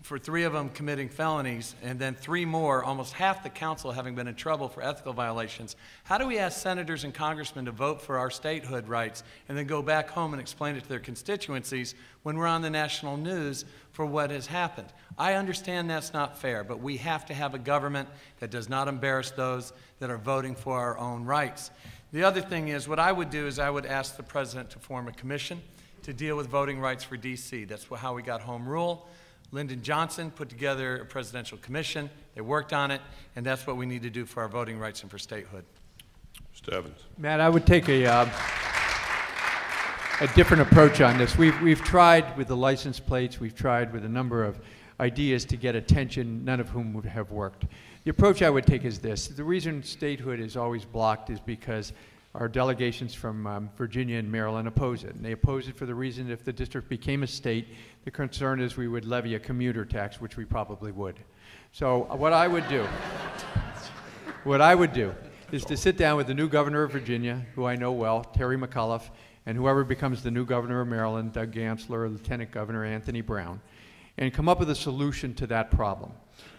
for 3 of them committing felonies, and then 3 more, almost half the council having been in trouble for ethical violations. How do we ask senators and congressmen to vote for our statehood rights and then go back home and explain it to their constituencies when we're on the national news for what has happened? I understand that's not fair, but we have to have a government that does not embarrass those that are voting for our own rights. The other thing is, what I would do is I would ask the president to form a commission to deal with voting rights for DC. That's how we got home rule. Lyndon Johnson put together a presidential commission. They worked on it, and that's what we need to do for our voting rights and for statehood. Mr. Evans. Matt, I would take a different approach on this. We've tried with the license plates. We've tried with a number of ideas to get attention, none of whom would have worked. The approach I would take is this. The reason statehood is always blocked is because our delegations from Virginia and Maryland oppose it. And they oppose it for the reason that if the district became a state, the concern is we would levy a commuter tax, which we probably would. So what I would do is to sit down with the new governor of Virginia, who I know well, Terry McAuliffe, and whoever becomes the new governor of Maryland, Doug Gansler, Lieutenant Governor Anthony Brown, and come up with a solution to that problem.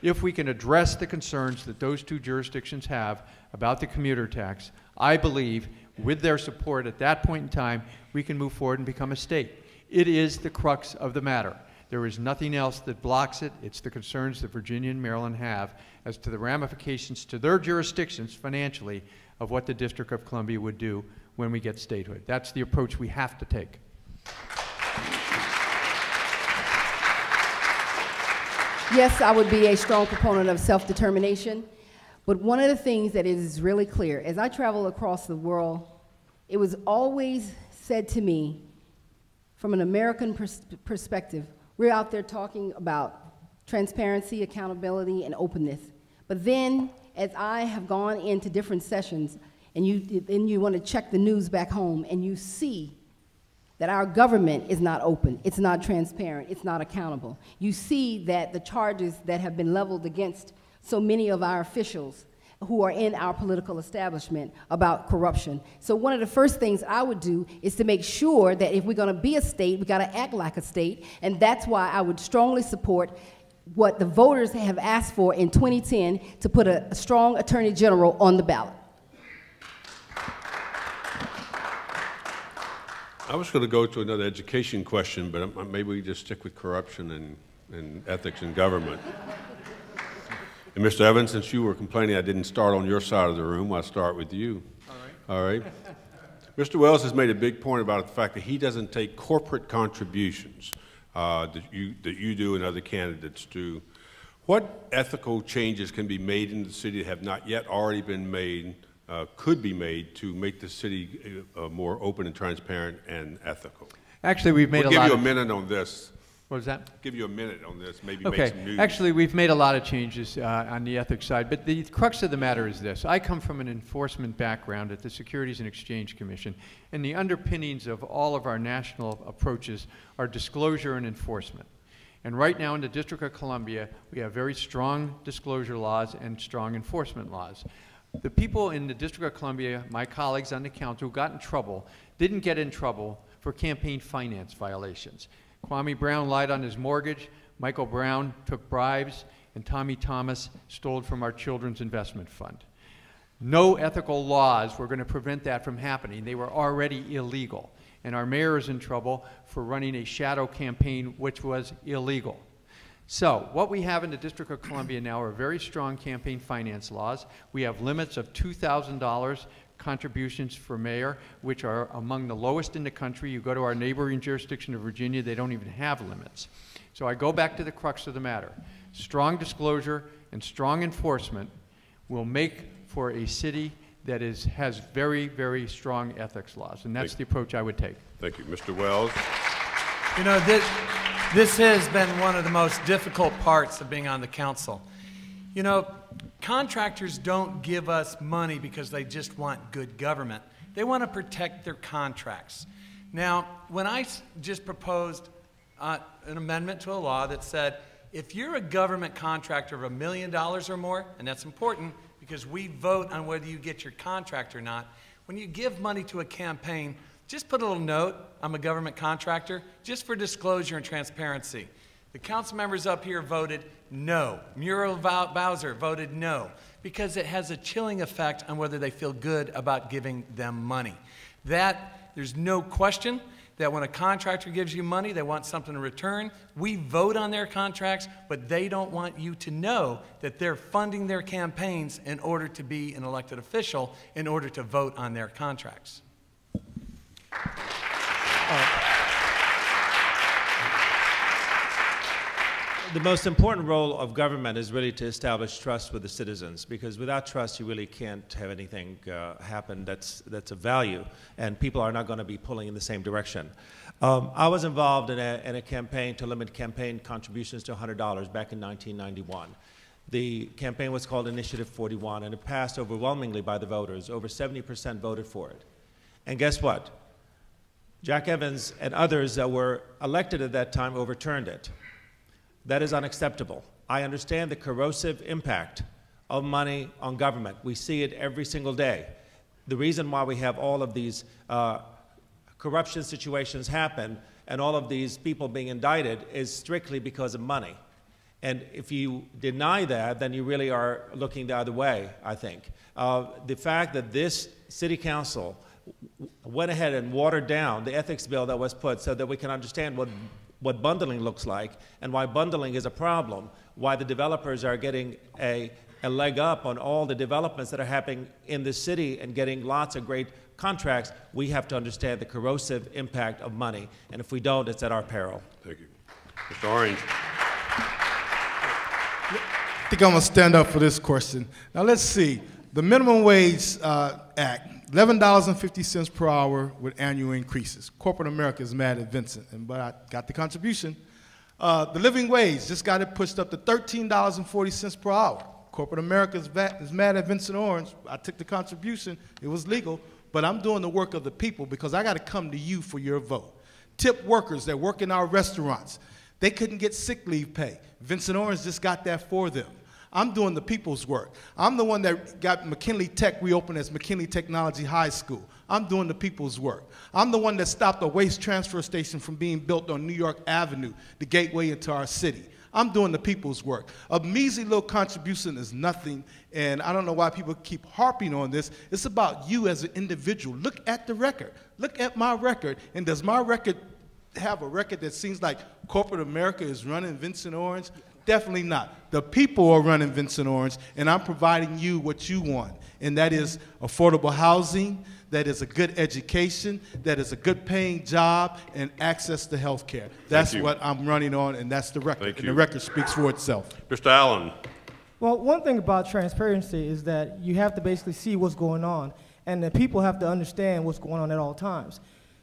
If we can address the concerns that those 2 jurisdictions have about the commuter tax, I believe with their support at that point in time, we can move forward and become a state. It is the crux of the matter. There is nothing else that blocks it. It's the concerns that Virginia and Maryland have as to the ramifications to their jurisdictions financially of what the District of Columbia would do when we get statehood. That's the approach we have to take. Yes, I would be a strong proponent of self-determination, but one of the things that is really clear, as I travel across the world, it was always said to me, from an American perspective, we're out there talking about transparency, accountability, and openness. But then, as I have gone into different sessions, and you want to check the news back home, and you see that our government is not open, it's not transparent, it's not accountable. You see that the charges that have been leveled against so many of our officials who are in our political establishment about corruption. So one of the first things I would do is to make sure that if we're gonna be a state, we gotta act like a state, and that's why I would strongly support what the voters have asked for in 2010 to put a strong attorney general on the ballot. I was going to go to another education question, but maybe we just stick with corruption and ethics in government. And Mr. Evans, since you were complaining I didn't start on your side of the room, I'll start with you. All right. Mr. Wells has made a big point about the fact that he doesn't take corporate contributions that you do and other candidates do. What ethical changes can be made in the city that have not yet already been made, could be made to make the city more open and transparent and ethical? Actually, we've made we'll give you a minute on this. What was that? Give you a minute on this, maybe okay. Make some news. Actually, we've made a lot of changes on the ethics side, but the crux of the matter is this. I come from an enforcement background at the Securities and Exchange Commission, and the underpinnings of all of our national approaches are disclosure and enforcement. And right now in the District of Columbia, we have very strong disclosure laws and strong enforcement laws. The people in the District of Columbia, my colleagues on the council who got in trouble, didn't get in trouble for campaign finance violations. Kwame Brown lied on his mortgage, Michael Brown took bribes, and Tommy Thomas stole from our children's investment fund. No ethical laws were going to prevent that from happening. They were already illegal. And our mayor is in trouble for running a shadow campaign which was illegal. So what we have in the District of Columbia now are very strong campaign finance laws. We have limits of $2,000 contributions for mayor, which are among the lowest in the country. You go to our neighboring jurisdiction of Virginia, they don't even have limits. So I go back to the crux of the matter. Strong disclosure and strong enforcement will make for a city that has very, very strong ethics laws, and that's the approach I would take. Thank you. Mr. Wells. You know, this has been one of the most difficult parts of being on the council. You know, contractors don't give us money because they just want good government. They want to protect their contracts. Now, when I just proposed an amendment to a law that said, if you're a government contractor of $1 million or more, and that's important because we vote on whether you get your contract or not, when you give money to a campaign, just put a little note, I'm a government contractor, just for disclosure and transparency. The council members up here voted no. Muriel Bowser voted no, because it has a chilling effect on whether they feel good about giving them money. There's no question that when a contractor gives you money, they want something in return. We vote on their contracts, but they don't want you to know that they're funding their campaigns in order to be an elected official, in order to vote on their contracts. The most important role of government is really to establish trust with the citizens, because without trust, you really can't have anything happen that's of value, and people are not going to be pulling in the same direction. I was involved in a campaign to limit campaign contributions to $100 back in 1991. The campaign was called Initiative 41, and it passed overwhelmingly by the voters. Over 70% voted for it. And guess what? Jack Evans and others that were elected at that time overturned it. That is unacceptable. I understand the corrosive impact of money on government. We see it every single day. The reason why we have all of these corruption situations happen and all of these people being indicted is strictly because of money. And if you deny that, then you really are looking the other way, I think. The fact that this city council went ahead and watered down the ethics bill that was put so that we can understand what bundling looks like and why bundling is a problem, why the developers are getting a leg up on all the developments that are happening in the city and getting lots of great contracts. We have to understand the corrosive impact of money, and if we don't, it's at our peril. Thank you. Mr. Orange. I think I'm going to stand up for this question. Now let's see. The Minimum Wage Act, $11.50 per hour with annual increases. Corporate America is mad at Vincent, but I got the contribution. The living wage just got it pushed up to $13.40 per hour. Corporate America is mad at Vincent Orange. I took the contribution. It was legal, but I'm doing the work of the people because I got to come to you for your vote. Tip workers that work in our restaurants, they couldn't get sick leave pay. Vincent Orange just got that for them. I'm doing the people's work. I'm the one that got McKinley Tech reopened as McKinley Technology High School. I'm doing the people's work. I'm the one that stopped a waste transfer station from being built on New York Avenue, the gateway into our city. I'm doing the people's work. A measly little contribution is nothing, and I don't know why people keep harping on this. It's about you as an individual. Look at the record. Look at my record, and does my record have a record that seems like corporate America is running Vincent Orange? Definitely not. The people are running Vincent Orange, and I'm providing you what you want, and that is affordable housing, that is a good education, that is a good paying job, and access to health care. That's what I'm running on, and that's the record. And the record speaks for itself. Mr. Allen. Well, one thing about transparency is that you have to basically see what's going on, and the people have to understand what's going on at all times.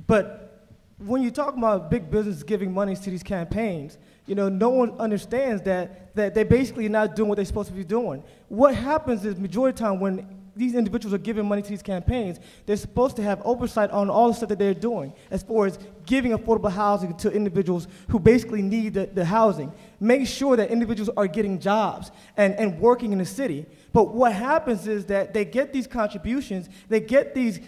But when you talk about big business giving money to these campaigns, you know, no one understands that they're basically not doing what they're supposed to be doing. What happens is majority of the time when these individuals are giving money to these campaigns, they're supposed to have oversight on all the stuff that they're doing as far as giving affordable housing to individuals who basically need the housing. Make sure that individuals are getting jobs and working in the city. But what happens is that they get these contributions, they get these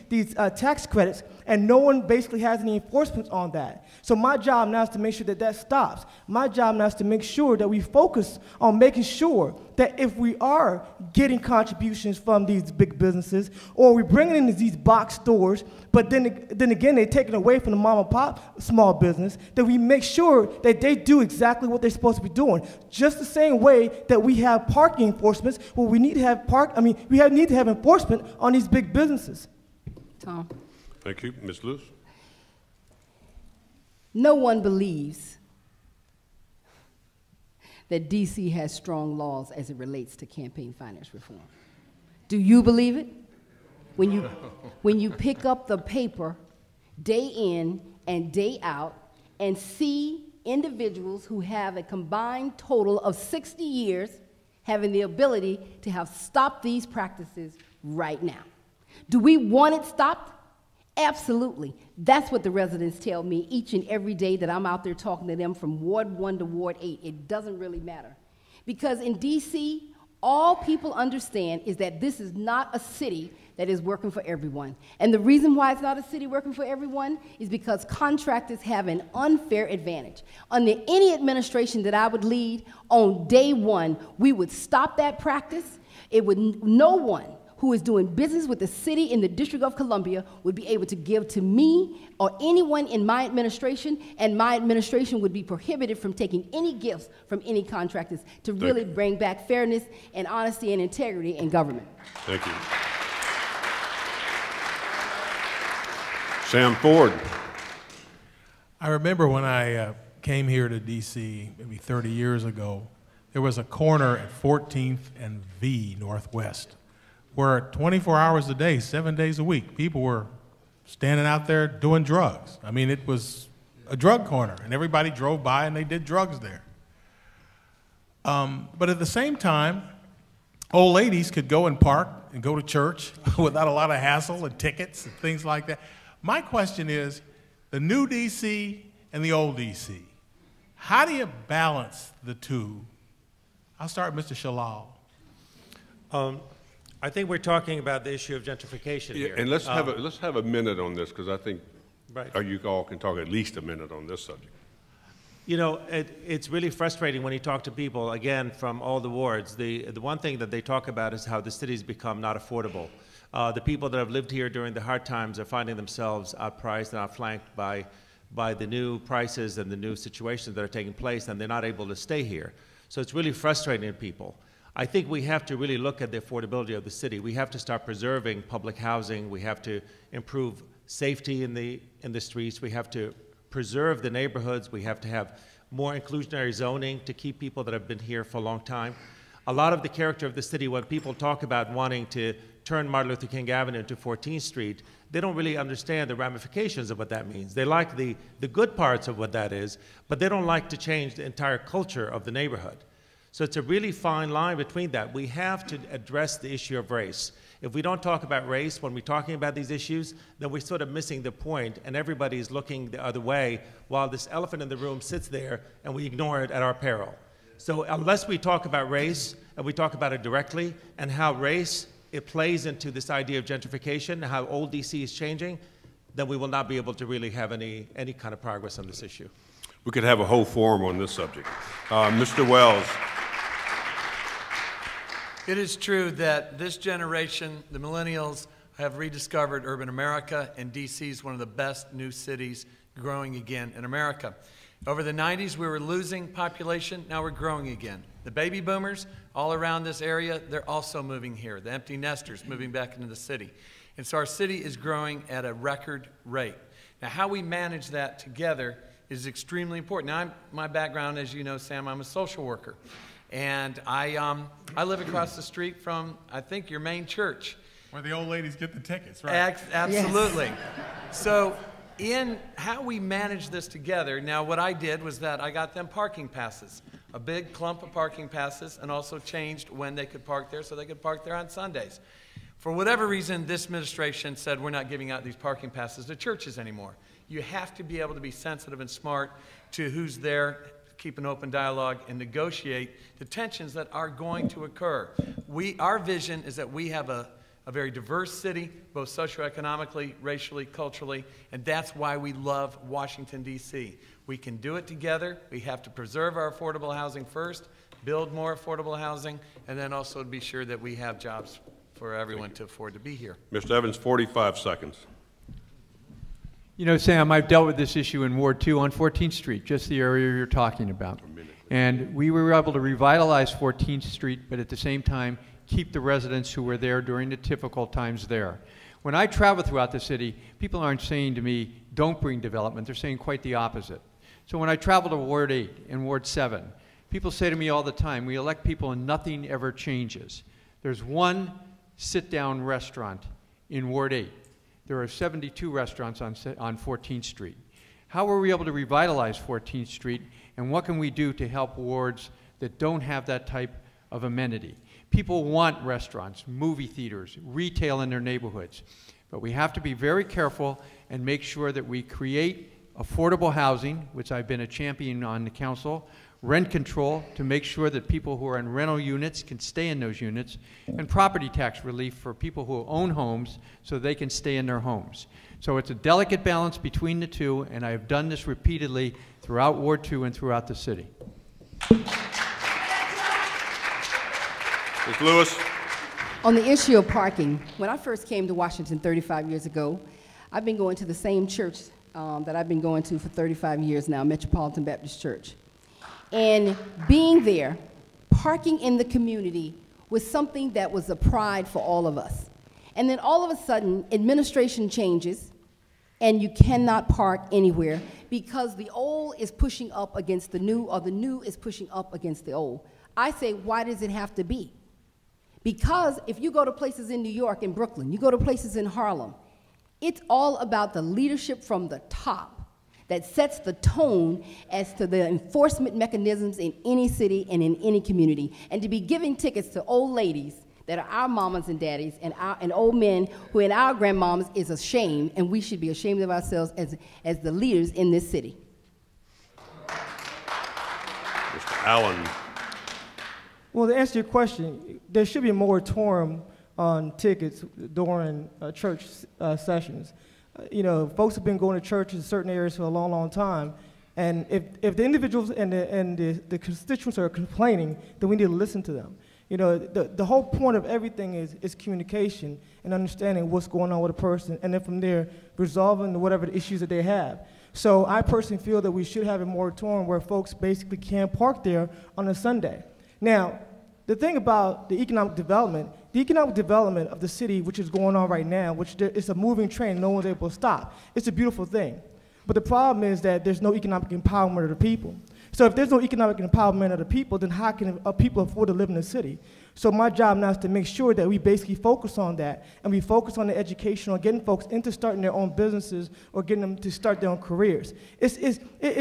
tax credits, and no one basically has any enforcement on that. So my job now is to make sure that that stops. My job now is to make sure that we focus on making sure that if we are getting contributions from these big businesses, or we're bringing in these box stores, but then again they're taking away from the mom and pop small business, that we make sure that they do exactly what they're supposed to be doing. Just the same way that we have parking enforcements, well, we need to have need to have enforcement on these big businesses. Tom. Thank you. Ms. Lewis. No one believes that DC has strong laws as it relates to campaign finance reform. Do you believe it? When you pick up the paper day in and day out and see individuals who have a combined total of 60 years having the ability to have stopped these practices right now. Do we want it stopped? Absolutely. That's what the residents tell me each and every day that I'm out there talking to them from Ward 1 to Ward 8. It doesn't really matter. Because in DC, All people understand is that this is not a city that is working for everyone. And the reason why it's not a city working for everyone is because contractors have an unfair advantage. Under any administration that I would lead, on day one, we would stop that practice. No one who is doing business with the city in the District of Columbia would be able to give to me or anyone in my administration, and my administration would be prohibited from taking any gifts from any contractors to really bring back fairness and honesty and integrity in government. Thank you. Sam Ford. I remember when I came here to DC maybe 30 years ago, there was a corner at 14th and V Northwest where 24 hours a day, 7 days a week, people were standing out there doing drugs. I mean, it was a drug corner, and everybody drove by and they did drugs there. But at the same time, old ladies could go and park and go to church without a lot of hassle and tickets and things like that. My question is, the new DC and the old DC, how do you balance the two? I'll start with Mr. Shalal. I think we're talking about the issue of gentrification here. And let's have a minute on this, because I think right. You all can talk at least a minute on this subject. You know, it's really frustrating when you talk to people, again, from all the wards. The one thing that they talk about is how the city's become not affordable. The people that have lived here during the hard times are finding themselves outpriced and outflanked by the new prices and the new situations that are taking place, and they're not able to stay here. So it's really frustrating to people. I think we have to really look at the affordability of the city. We have to start preserving public housing. We have to improve safety in the streets. We have to preserve the neighborhoods. We have to have more inclusionary zoning to keep people that have been here for a long time. A lot of the character of the city, when people talk about wanting to turn Martin Luther King Avenue into 14th Street, they don't really understand the ramifications of what that means. They like the good parts of what that is, but they don't like to change the entire culture of the neighborhood. So it's a really fine line between that. We have to address the issue of race. If we don't talk about race when we're talking about these issues, then we're sort of missing the point, and everybody's looking the other way while this elephant in the room sits there and we ignore it at our peril. So unless we talk about race, and we talk about it directly, and how race, it plays into this idea of gentrification, and how old DC is changing, then we will not be able to really have any kind of progress on this issue. We could have a whole forum on this subject. Mr. Wells. It is true that this generation, the millennials, have rediscovered urban America, and DC is one of the best new cities growing again in America. Over the 90s, we were losing population. Now we're growing again. The baby boomers all around this area, they're also moving here. The empty nesters moving back into the city. And so our city is growing at a record rate. Now, how we manage that together is extremely important. Now, my background, as you know, Sam, I'm a social worker. And I live across the street from, I think, your main church. Where the old ladies get the tickets, right? Absolutely. Yes. So in how we manage this together, now what I did was that I got them parking passes, a big clump of parking passes, and also changed when they could park there so they could park there on Sundays. For whatever reason, this administration said we're not giving out these parking passes to churches anymore. You have to be able to be sensitive and smart to who's there, keep an open dialogue, and negotiate the tensions that are going to occur. Our vision is that we have a very diverse city, both socioeconomically, racially, culturally, and that's why we love Washington, D.C. We can do it together. We have to preserve our affordable housing first, build more affordable housing, and then also be sure that we have jobs for everyone to afford to be here. Mr. Evans, 45 seconds. You know, Sam, I've dealt with this issue in Ward 2 on 14th Street, just the area you're talking about. And we were able to revitalize 14th Street, but at the same time, keep the residents who were there during the difficult times there. When I travel throughout the city, people aren't saying to me, don't bring development. They're saying quite the opposite. So when I travel to Ward 8 and Ward 7, people say to me all the time, we elect people and nothing ever changes. There's one sit-down restaurant in Ward 8. There are 72 restaurants on 14th Street. How are we able to revitalize 14th Street, and what can we do to help wards that don't have that type of amenity? People want restaurants, movie theaters, retail in their neighborhoods, but we have to be very careful and make sure that we create affordable housing, which I've been a champion on the council rent control to make sure that people who are in rental units can stay in those units, and property tax relief for people who own homes so they can stay in their homes. So it's a delicate balance between the two, and I have done this repeatedly throughout Ward 2 and throughout the city. Ms. Lewis. On the issue of parking, when I first came to Washington 35 years ago, I've been going to the same church that I've been going to for 35 years now, Metropolitan Baptist Church. And being there, parking in the community was something that was a pride for all of us. And then all of a sudden, administration changes, and you cannot park anywhere because the old is pushing up against the new, or the new is pushing up against the old. I say, why does it have to be? Because if you go to places in New York and Brooklyn, you go to places in Harlem, it's all about the leadership from the top that sets the tone as to the enforcement mechanisms in any city and in any community. And to be giving tickets to old ladies that are our mamas and daddies and old men who are our grandmamas is a shame, and we should be ashamed of ourselves as the leaders in this city. Mr. Allen. Well, to answer your question, there should be a moratorium on tickets during church sessions. You know, folks have been going to churches in certain areas for a long, long time, and if the individuals and the constituents are complaining, then we need to listen to them. You know, the whole point of everything is communication and understanding what's going on with a person, and then from there, resolving whatever the issues that they have. So I personally feel that we should have a moratorium where folks basically can't park there on a Sunday. Now, the thing about the economic development of the city, which is going on right now, which it's a moving train, no one's able to stop. It's a beautiful thing. But the problem is that there's no economic empowerment of the people. So if there's no economic empowerment of the people, then how can people afford to live in the city? So my job now is to make sure that we basically focus on that, and we focus on the education, on getting folks into starting their own businesses or getting them to start their own careers. It's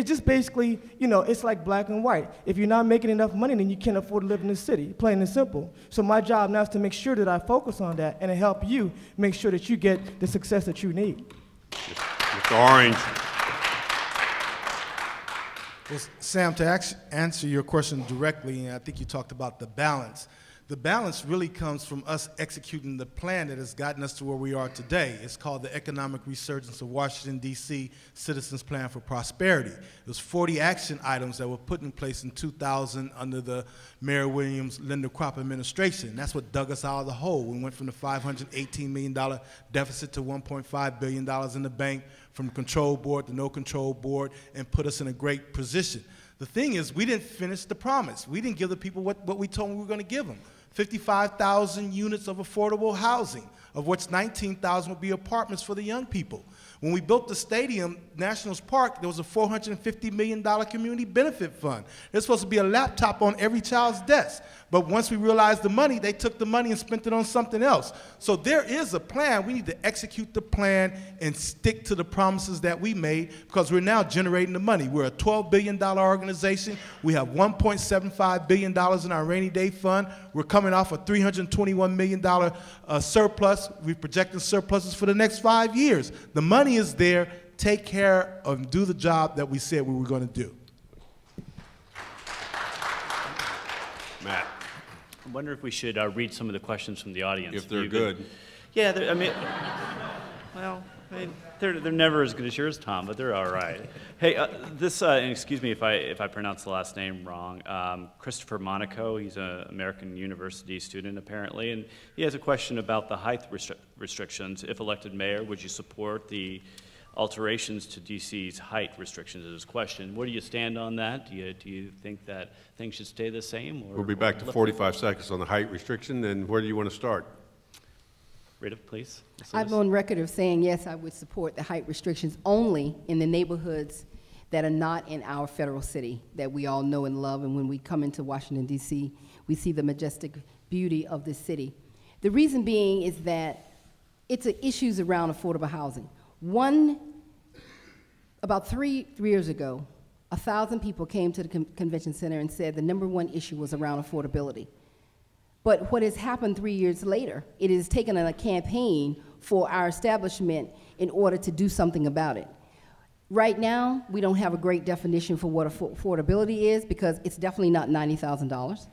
just basically, you know, it's like black and white. If you're not making enough money, then you can't afford to live in the city, plain and simple. So my job now is to make sure that I focus on that and to help you make sure that you get the success that you need. Mr. Orange. Well, Sam, to answer your question directly, and I think you talked about the balance. The balance really comes from us executing the plan that has gotten us to where we are today. It's called the Economic Resurgence of Washington, D.C. Citizens Plan for Prosperity. There's 40 action items that were put in place in 2000 under the Mayor Williams Linda Crop administration. That's what dug us out of the hole. We went from the $518 million deficit to $1.5 billion in the bank, from the control board to no control board, and put us in a great position. The thing is, we didn't finish the promise. We didn't give the people what we told them we were going to give them. 55,000 units of affordable housing, of which 19,000 would be apartments for the young people. When we built the stadium, Nationals Park, there was a $450 million community benefit fund. There's supposed to be a laptop on every child's desk. But once we realized the money, they took the money and spent it on something else. So there is a plan. We need to execute the plan and stick to the promises that we made, because we're now generating the money. We're a $12 billion organization. We have $1.75 billion in our rainy day fund. We're coming off a $321 million surplus. We're projecting surpluses for the next 5 years. The money is there. Take care of, do the job that we said we were going to do. Matt. I wonder if we should read some of the questions from the audience. If they're good. Yeah, I mean, well, they're never as good as yours, Tom, but they're all right. Hey, and excuse me if I pronounce the last name wrong. Christopher Monaco, he's an American University student apparently, and he has a question about the height restrictions. If elected mayor, would you support the alterations to DC's height restrictions? Is his question. Where do you stand on that? Do you think that things should stay the same? Or, we'll be back to 45 seconds on the height restriction, and where do you want to start? Rita, please. I'm on record of saying, yes, I would support the height restrictions only in the neighborhoods that are not in our federal city that we all know and love. And when we come into Washington, D.C., we see the majestic beauty of this city. The reason being is that it's issues around affordable housing. About three years ago, 1,000 people came to the convention center and said the #1 issue was around affordability. But what has happened 3 years later, it has taken a campaign for our establishment in order to do something about it. Right now, we don't have a great definition for what affordability is because it's definitely not $90,000.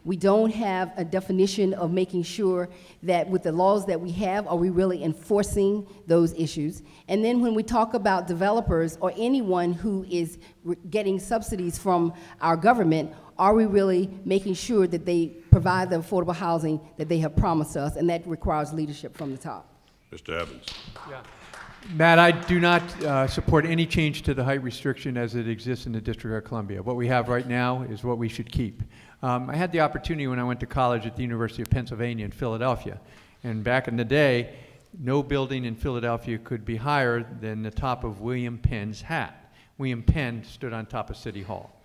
We don't have a definition of making sure that with the laws that we have, are we really enforcing those issues? And then when we talk about developers or anyone who is getting subsidies from our government, are we really making sure that they provide the affordable housing that they have promised us? And that requires leadership from the top. Mr. Evans. Yeah. Matt, I do not support any change to the height restriction as it exists in the District of Columbia. What we have right now is what we should keep. I had the opportunity when I went to college at the University of Pennsylvania in Philadelphia. And back in the day, no building in Philadelphia could be higher than the top of William Penn's hat. William Penn stood on top of City Hall.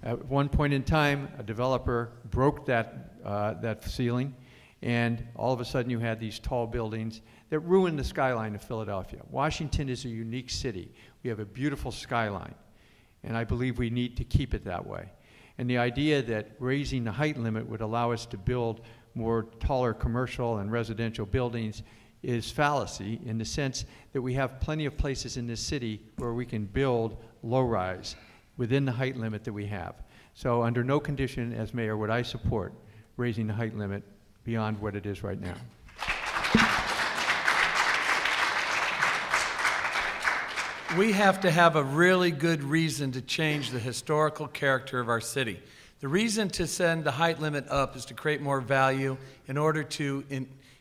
At one point in time, a developer broke that ceiling, and all of a sudden you had these tall buildings that ruined the skyline of Philadelphia. Washington is a unique city. We have a beautiful skyline, and I believe we need to keep it that way. And the idea that raising the height limit would allow us to build more taller commercial and residential buildings is fallacy in the sense that we have plenty of places in this city where we can build low-rise within the height limit that we have. So under no condition as mayor would I support raising the height limit beyond what it is right now. We have to have a really good reason to change the historical character of our city. The reason to send the height limit up is to create more value in order to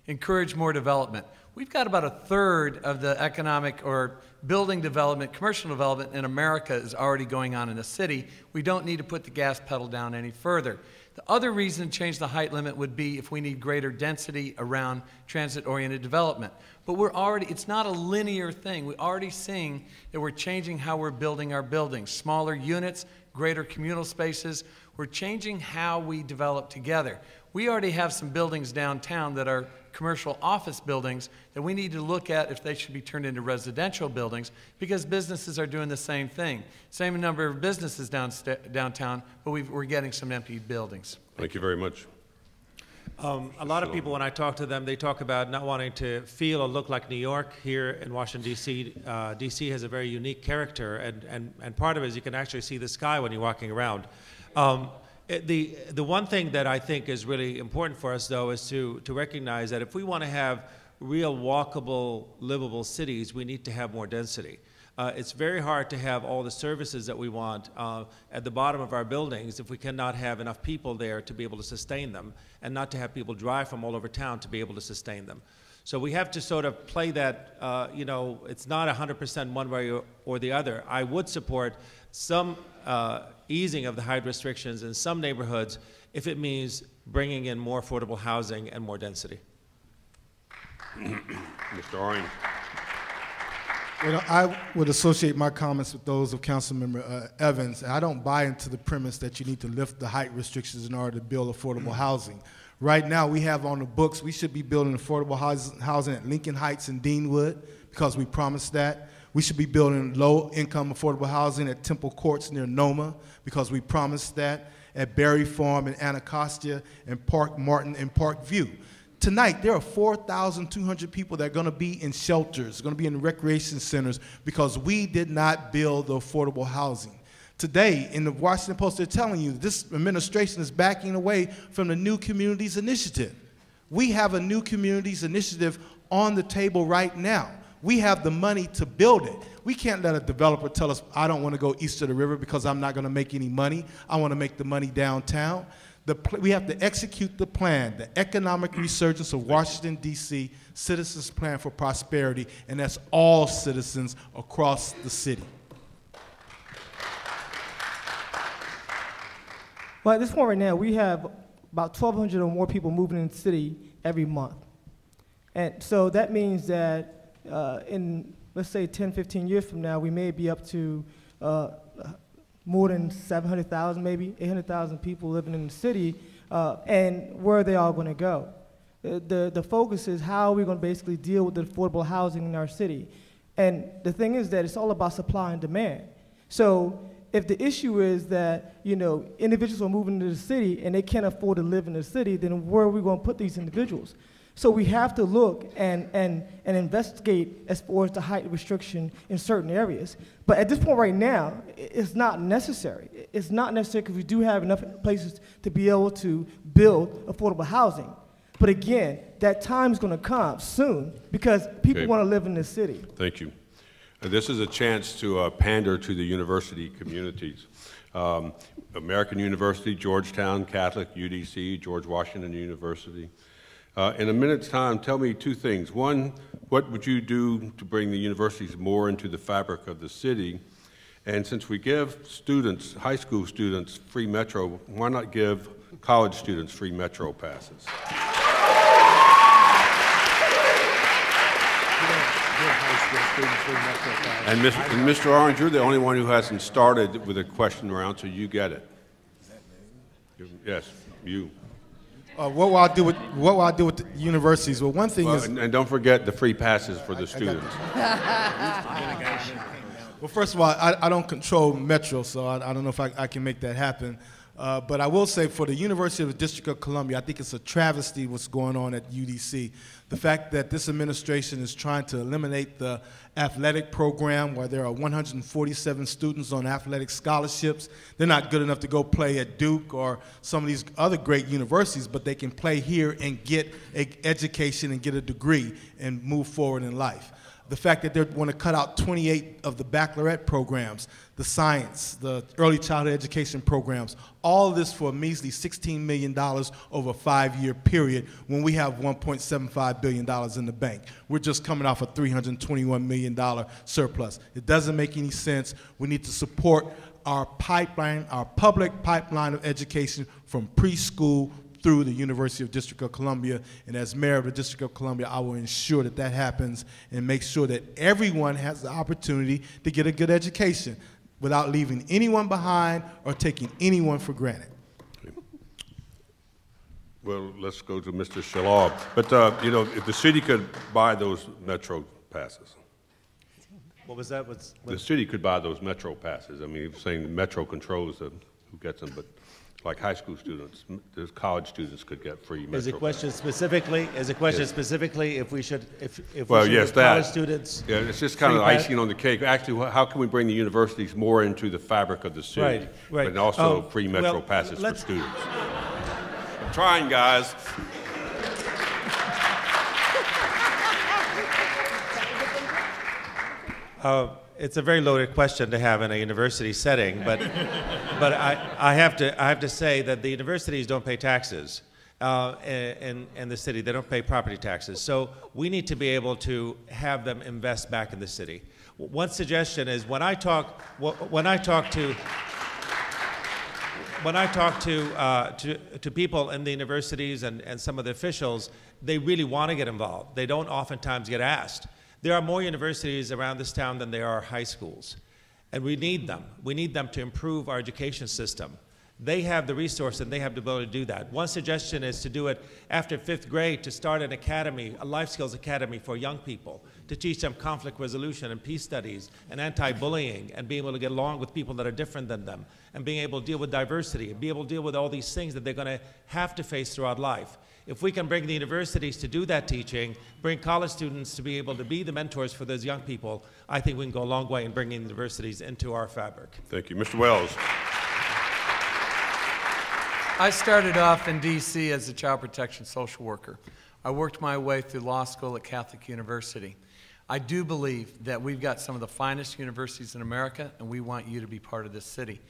encourage more development. We've got about a third of the economic or building development, commercial development in America is already going on in the city. We don't need to put the gas pedal down any further. The other reason to change the height limit would be if we need greater density around transit-oriented development. But it's not a linear thing. We're already seeing that we're changing how we're building our buildings. Smaller units, greater communal spaces. We're changing how we develop together. We already have some buildings downtown that are commercial office buildings that we need to look at if they should be turned into residential buildings because businesses are doing the same thing. Same number of businesses downtown, but we're getting some empty buildings. Thank you very much. A lot of people, when I talk to them, they talk about not wanting to feel or look like New York. Here in Washington, D.C., D.C. has a very unique character, and part of it is you can actually see the sky when you're walking around. The one thing that I think is really important for us, though, is to recognize that if we want to have real walkable, livable cities, we need to have more density. It's very hard to have all the services that we want at the bottom of our buildings if we cannot have enough people there to be able to sustain them and not to have people drive from all over town to be able to sustain them. So we have to sort of play that, you know, it's not 100% one way or the other. I would support some easing of the height restrictions in some neighborhoods if it means bringing in more affordable housing and more density. Mr. Orange. Well, I would associate my comments with those of Councilmember Evans. I don't buy into the premise that you need to lift the height restrictions in order to build affordable housing. Right now, we have on the books, we should be building affordable housing at Lincoln Heights and Deanwood because we promised that. We should be building low-income affordable housing at Temple Courts near Noma because we promised that, at Berry Farm in Anacostia and Park Martin and Park View. Tonight, there are 4,200 people that are going to be in shelters, going to be in recreation centers because we did not build the affordable housing. Today, in the Washington Post, they're telling you this administration is backing away from the New Communities Initiative. We have a New Communities Initiative on the table right now. We have the money to build it. We can't let a developer tell us, I don't want to go east of the river because I'm not going to make any money. I want to make the money downtown. We have to execute the plan, the economic resurgence of Washington, D.C., Citizens Plan for Prosperity, and that's all citizens across the city. Well, at this point right now, we have about 1,200 or more people moving in the city every month. And so that means that in, let's say, 10, 15 years from now, we may be up to more than 700,000, maybe 800,000 people living in the city, and where are they all going to go? The focus is how are we going to basically deal with the affordable housing in our city. And the thing is that it's all about supply and demand. So if the issue is that, you know, individuals are moving into the city and they can't afford to live in the city, then where are we going to put these individuals? So we have to look and investigate as far as the height restriction in certain areas. But at this point right now, it's not necessary. It's not necessary because we do have enough places to be able to build affordable housing. But again, that time is going to come soon because people want to live in this city. Thank you. This is a chance to pander to the university communities. American University, Georgetown Catholic, UDC, George Washington University. In a minute's time, tell me two things. One, what would you do to bring the universities more into the fabric of the city? And since we give students, high school students, free Metro, why not give college students free Metro passes? And Mr. Orange, you're the only one who hasn't started with a question round, so you get it. Yes, you. What will I do with the universities? Well, one thing is, and don't forget the free passes for the students. Well, first of all, I don't control Metro, so I don't know if I can make that happen. But I will say for the University of the District of Columbia, I think it's a travesty what's going on at UDC. The fact that this administration is trying to eliminate the athletic program where there are 147 students on athletic scholarships. They're not good enough to go play at Duke or some of these other great universities, but they can play here and get an education and get a degree and move forward in life. The fact that they want to cut out 28 of the baccalaureate programs, the science, the early childhood education programs, all of this for a measly $16 million over a 5-year period when we have $1.75 billion in the bank. We're just coming off a $321 million surplus. It doesn't make any sense. We need to support our pipeline, our public pipeline of education from preschool through the University of District of Columbia, and as mayor of the District of Columbia, I will ensure that that happens and make sure that everyone has the opportunity to get a good education without leaving anyone behind or taking anyone for granted. Well, let's go to Mr. Shalal. But, you know, if the city could buy those Metro passes. What was that? The city could buy those Metro passes. I mean, you're saying Metro controls who gets them, but like high school students, there's college students could get free Metro. Is the question specifically? Is the question specifically if we should well, yes, college students? Yeah, it's just kind of icing on the cake. Actually, how can we bring the universities more into the fabric of the city, right. and also free Metro passes for students? I'm trying, guys. It's a very loaded question to have in a university setting, but I have to say that the universities don't pay taxes in the city. They don't pay property taxes. So we need to be able to have them invest back in the city. One suggestion is when I talk to people in the universities and some of the officials, they really want to get involved. They don't oftentimes get asked. There are more universities around this town than there are high schools, and we need them. We need them to improve our education system. They have the resource and they have the ability to do that. One suggestion is to do it after 5th grade, to start an academy, a life skills academy for young people, to teach them conflict resolution and peace studies and anti-bullying and being able to get along with people that are different than them and being able to deal with diversity and be able to deal with all these things that they're going to have to face throughout life. If we can bring the universities to do that teaching, bring college students to be able to be the mentors for those young people, I think we can go a long way in bringing the universities into our fabric. Thank you. Mr. Wells. I started off in DC as a child protection social worker. I worked my way through law school at Catholic University. I do believe that we've got some of the finest universities in America, and we want you to be part of this city.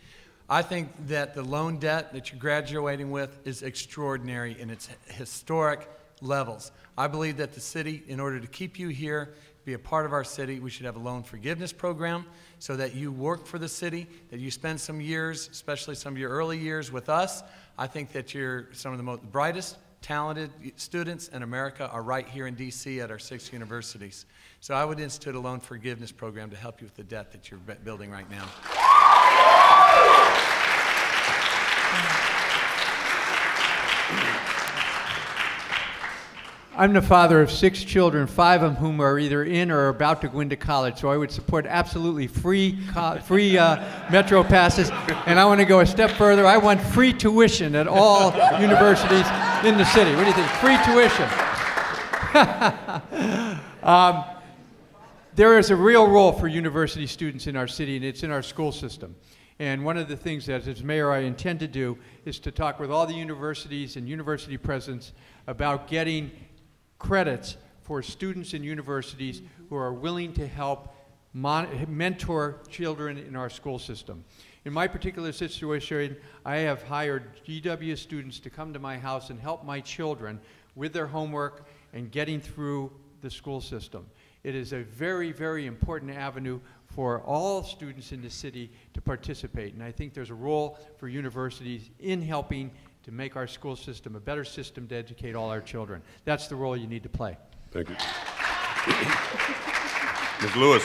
I think that the loan debt that you're graduating with is extraordinary in its historic levels. I believe that the city, in order to keep you here, be a part of our city, we should have a loan forgiveness program so that you work for the city, that you spend some years, especially some of your early years with us. I think that you're some of the most brightest, talented students in America are right here in DC at our 6 universities. So I would institute a loan forgiveness program to help you with the debt that you're building right now. I'm the father of 6 children, 5 of whom are either in or about to go into college, so I would support absolutely free Metro passes, and I want to go a step further. I want free tuition at all universities in the city. What do you think? Free tuition. There is a real role for university students in our city, and it's in our school system. And one of the things that as mayor I intend to do is to talk with all the universities and university presidents about getting credits for students in universities who are willing to help mentor children in our school system. In my particular situation, I have hired GW students to come to my house and help my children with their homework and getting through the school system. It is a very, very important avenue for all students in the city to participate. And I think there's a role for universities in helping to make our school system a better system to educate all our children. That's the role you need to play. Thank you. Ms. Lewis.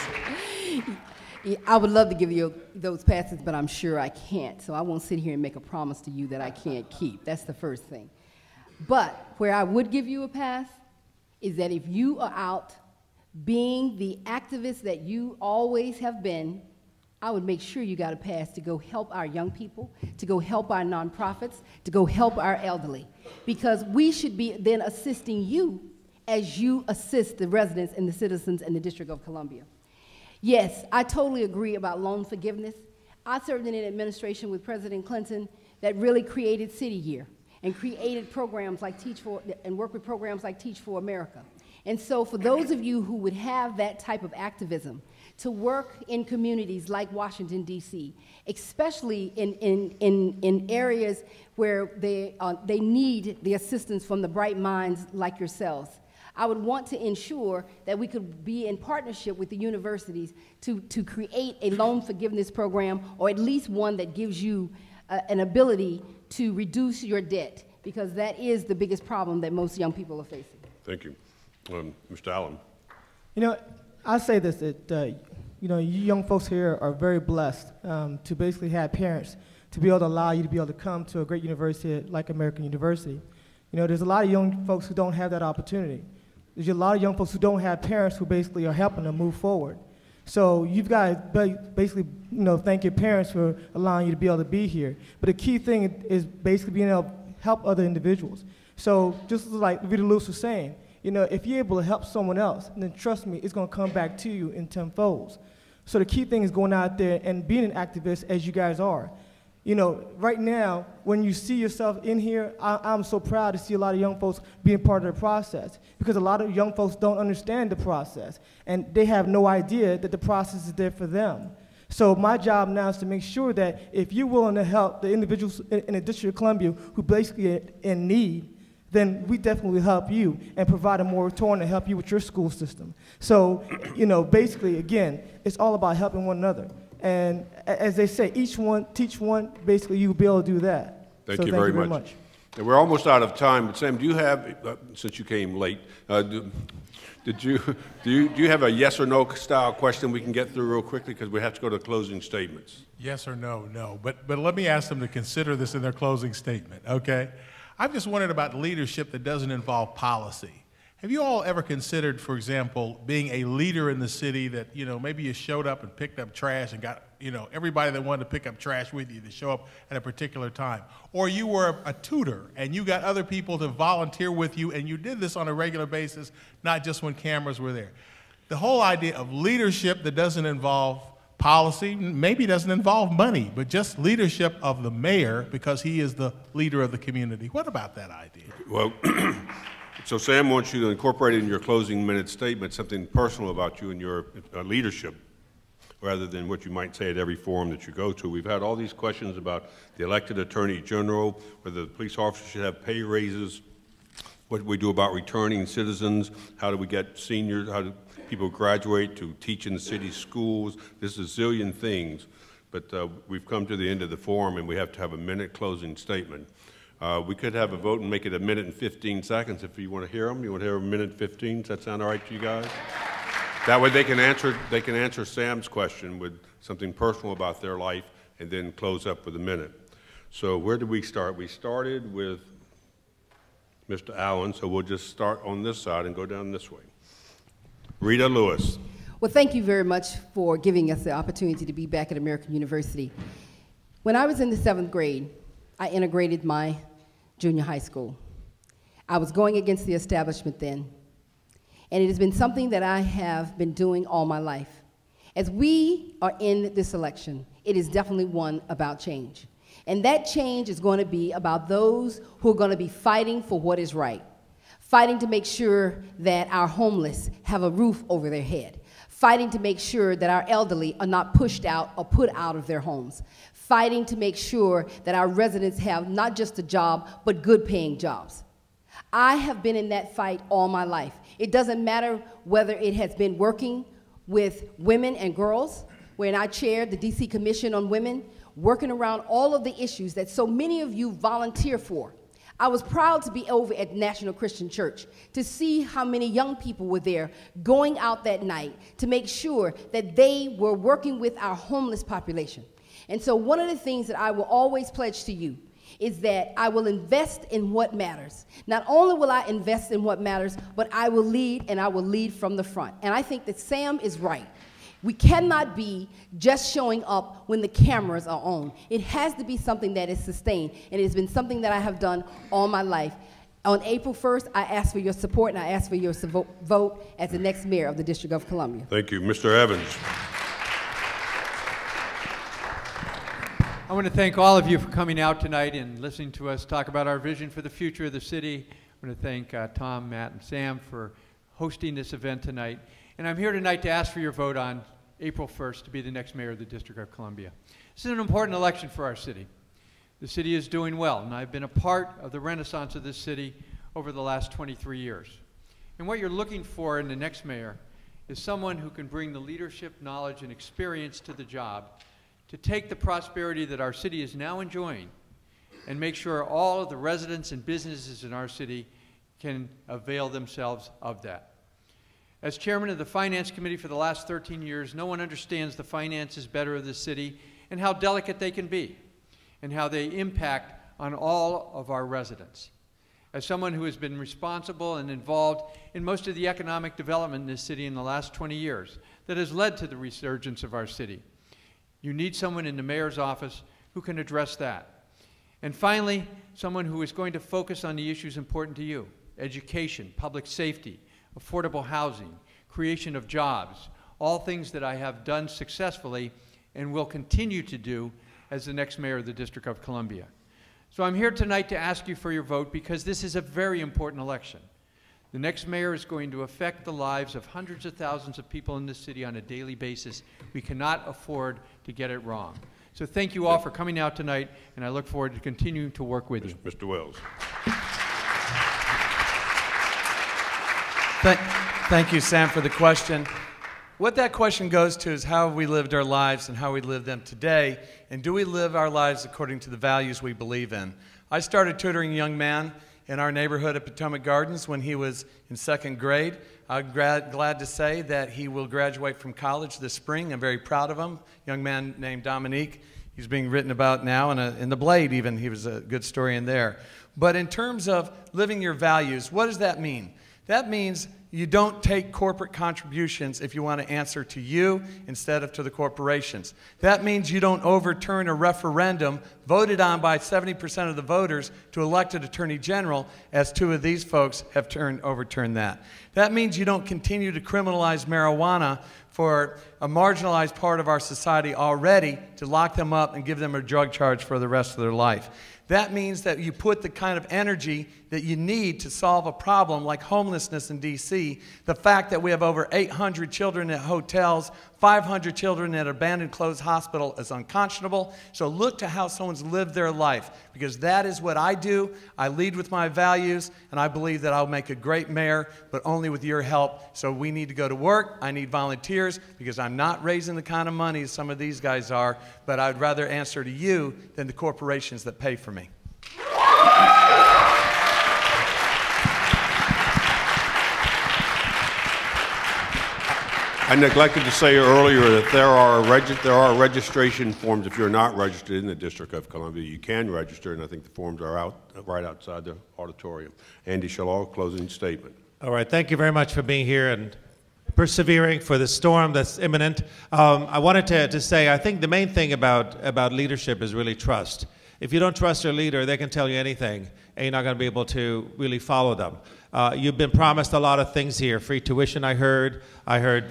I would love to give you those passes, but I'm sure I can't. So I won't sit here and make a promise to you that I can't keep. That's the first thing. But where I would give you a pass is that if you are out being the activist that you always have been, I would make sure you got a pass to go help our young people, to go help our nonprofits, to go help our elderly. Because we should be then assisting you as you assist the residents and the citizens in the District of Columbia. Yes, I totally agree about loan forgiveness. I served in an administration with President Clinton that really created City Year and created programs like and worked with programs like Teach for America. And so for those of you who would have that type of activism, to work in communities like Washington, D.C., especially in areas where they need the assistance from the bright minds like yourselves, I would want to ensure that we could be in partnership with the universities to create a loan forgiveness program, or at least one that gives you an ability to reduce your debt, because that is the biggest problem that most young people are facing. Thank you. Mr. Allen. You know, I say this, that you know, you young folks here are very blessed to basically have parents to be able to allow you to be able to come to a great university like American University. You know, there's a lot of young folks who don't have that opportunity. There's a lot of young folks who don't have parents who basically are helping them move forward. So you've got to basically, you know, thank your parents for allowing you to be able to be here. But the key thing is basically being able to help other individuals. So just like Rita Lewis was saying, you know, if you're able to help someone else, then trust me, it's going to come back to you in tenfolds. So the key thing is going out there and being an activist as you guys are. You know, right now, when you see yourself in here, I'm so proud to see a lot of young folks being part of the process, because a lot of young folks don't understand the process, and they have no idea that the process is there for them. So my job now is to make sure that if you're willing to help the individuals in the District of Columbia who basically are in need, then we definitely help you and provide a moratorium to help you with your school system. So, you know, basically, again, it's all about helping one another. And as they say, each one, teach one, basically you'll be able to do that. Thank you very much. And we're almost out of time, but Sam, do you have, since you came late, do you have a yes or no style question we can get through real quickly, because we have to go to closing statements? Yes or no? No. But let me ask them to consider this in their closing statement, okay? I'm just wondering about leadership that doesn't involve policy. Have you all ever considered, for example, being a leader in the city that, you know, maybe you showed up and picked up trash and got, you know, everybody that wanted to pick up trash with you to show up at a particular time? Or you were a tutor and you got other people to volunteer with you, and you did this on a regular basis, not just when cameras were there. The whole idea of leadership that doesn't involve policy, maybe doesn't involve money, but just leadership of the mayor because he is the leader of the community. What about that idea? Well, so Sam wants you to incorporate in your closing minute statement something personal about you and your leadership, rather than what you might say at every forum that you go to. We've had all these questions about the elected attorney general, whether the police officers should have pay raises, what do we do about returning citizens, how do we get seniors, how do people graduate to teach in the city schools. There's a zillion things, but we've come to the end of the forum and we have to have a minute closing statement. We could have a vote and make it a minute and 15 seconds if you want to hear them. You want to hear a minute 15? Does that sound all right to you guys? That way they can answer Sam's question with something personal about their life and then close up with a minute. So where did we start? We started with Mr. Allen, so we'll just start on this side and go down this way. Rita Lewis. Well, thank you very much for giving us the opportunity to be back at American University. When I was in the 7th grade, I integrated my junior high school. I was going against the establishment then, And it has been something that I have been doing all my life. As we are in this election, it is definitely one about change. And that change is going to be about those who are going to be fighting for what is right, fighting to make sure that our homeless have a roof over their head, fighting to make sure that our elderly are not pushed out or put out of their homes, fighting to make sure that our residents have not just a job, but good paying jobs. I have been in that fight all my life. It doesn't matter whether it has been working with women and girls, when I chaired the DC Commission on Women, working around all of the issues that so many of you volunteer for. I was proud to be over at National Christian Church to see how many young people were there going out that night to make sure that they were working with our homeless population. And so one of the things that I will always pledge to you is that I will invest in what matters. Not only will I invest in what matters, but I will lead, and I will lead from the front. And I think that Sam is right. We cannot be just showing up when the cameras are on. It has to be something that is sustained, and it has been something that I have done all my life. On April 1st, I ask for your support, and I ask for your vote as the next mayor of the District of Columbia. Thank you. Mr. Evans. I want to thank all of you for coming out tonight and listening to us talk about our vision for the future of the city. I want to thank Tom, Matt, and Sam for hosting this event tonight. And I'm here tonight to ask for your vote on April 1st to be the next mayor of the District of Columbia. This is an important election for our city. The city is doing well, and I've been a part of the renaissance of this city over the last 23 years. And what you're looking for in the next mayor is someone who can bring the leadership, knowledge, and experience to the job to take the prosperity that our city is now enjoying and make sure all of the residents and businesses in our city can avail themselves of that. As chairman of the Finance Committee for the last 13 years, no one understands the finances better of the city and how delicate they can be and how they impact on all of our residents. As someone who has been responsible and involved in most of the economic development in this city in the last 20 years that has led to the resurgence of our city, you need someone in the mayor's office who can address that. And finally, someone who is going to focus on the issues important to you: education, public safety, affordable housing, creation of jobs, all things that I have done successfully and will continue to do as the next mayor of the District of Columbia. So I'm here tonight to ask you for your vote because this is a very important election. The next mayor is going to affect the lives of hundreds of thousands of people in this city on a daily basis. We cannot afford to get it wrong. So thank you all for coming out tonight, and I look forward to continuing to work with you. Mr. Wells. Thank you, Sam, for the question. What that question goes to is how have we lived our lives and how we live them today, and do we live our lives according to the values we believe in? I started tutoring a young man in our neighborhood at Potomac Gardens when he was in 2nd grade. I'm glad to say that he will graduate from college this spring. I'm very proud of him. A young man named Dominique. He's being written about now in the Blade even. He was a good story in there. But in terms of living your values, what does that mean? That means you don't take corporate contributions if you want to answer to you instead of to the corporations. That means you don't overturn a referendum voted on by 70% of the voters to elect an attorney general, as 2 of these folks have overturned that. That means you don't continue to criminalize marijuana for a marginalized part of our society already, to lock them up and give them a drug charge for the rest of their life. That means that you put the kind of energy that you need to solve a problem like homelessness in D.C. The fact that we have over 800 children at hotels, 500 children at an abandoned closed hospital is unconscionable. So look to how someone's lived their life, because that is what I do. I lead with my values, and I believe that I'll make a great mayor, but only with your help. So we need to go to work. I need volunteers, because I'm not raising the kind of money some of these guys are, but I'd rather answer to you than the corporations that pay for me. I neglected to say earlier that there are registration forms. If you're not registered in the District of Columbia, you can register, and I think the forms are right outside the auditorium. Andy Shalal, closing statement. All right, thank you very much for being here and persevering for the storm that's imminent. I wanted to say, I think the main thing about leadership is really trust. If you don't trust your leader, they can tell you anything, and you're not going to be able to really follow them. You've been promised a lot of things here. Free tuition, I heard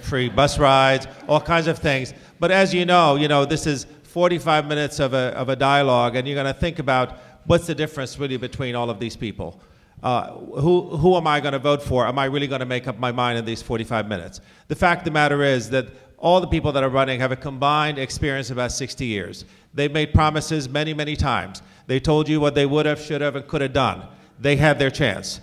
free bus rides, all kinds of things. But as you know, this is 45 minutes of a dialogue, and you're going to think about what's the difference really between all of these people. Who am I going to vote for? Am I really going to make up my mind in these 45 minutes? The fact of the matter is that all the people that are running have a combined experience of about 60 years. They've made promises many, many times. They told you what they would have, should have, and could have done. They had their chance.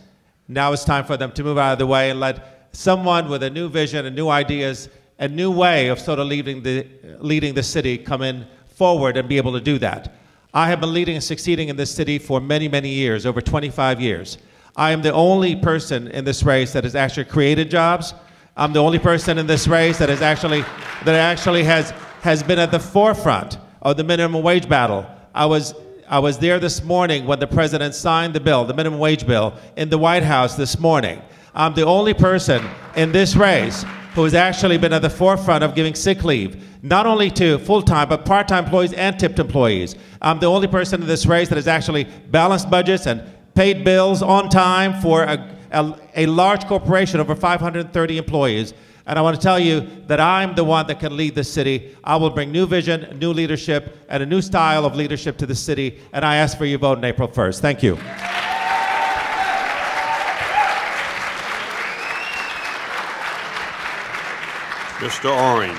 Now it's time for them to move out of the way and let someone with a new vision and new ideas, a new way of sort of leading the city come in forward and be able to do that. I have been leading and succeeding in this city for many, many years, over 25 years. I am the only person in this race that has actually created jobs. I'm the only person in this race that actually has been at the forefront of the minimum wage battle. I was there this morning when the president signed the bill, the minimum wage bill, in the White House this morning. I'm the only person in this race who has actually been at the forefront of giving sick leave, not only to full-time, but part-time employees and tipped employees. I'm the only person in this race that has actually balanced budgets and paid bills on time for a large corporation, over 530 employees. And I want to tell you that I'm the one that can lead the city. I will bring new vision, new leadership, and a new style of leadership to the city. And I ask for your vote on April 1st. Thank you. Mr. Orange.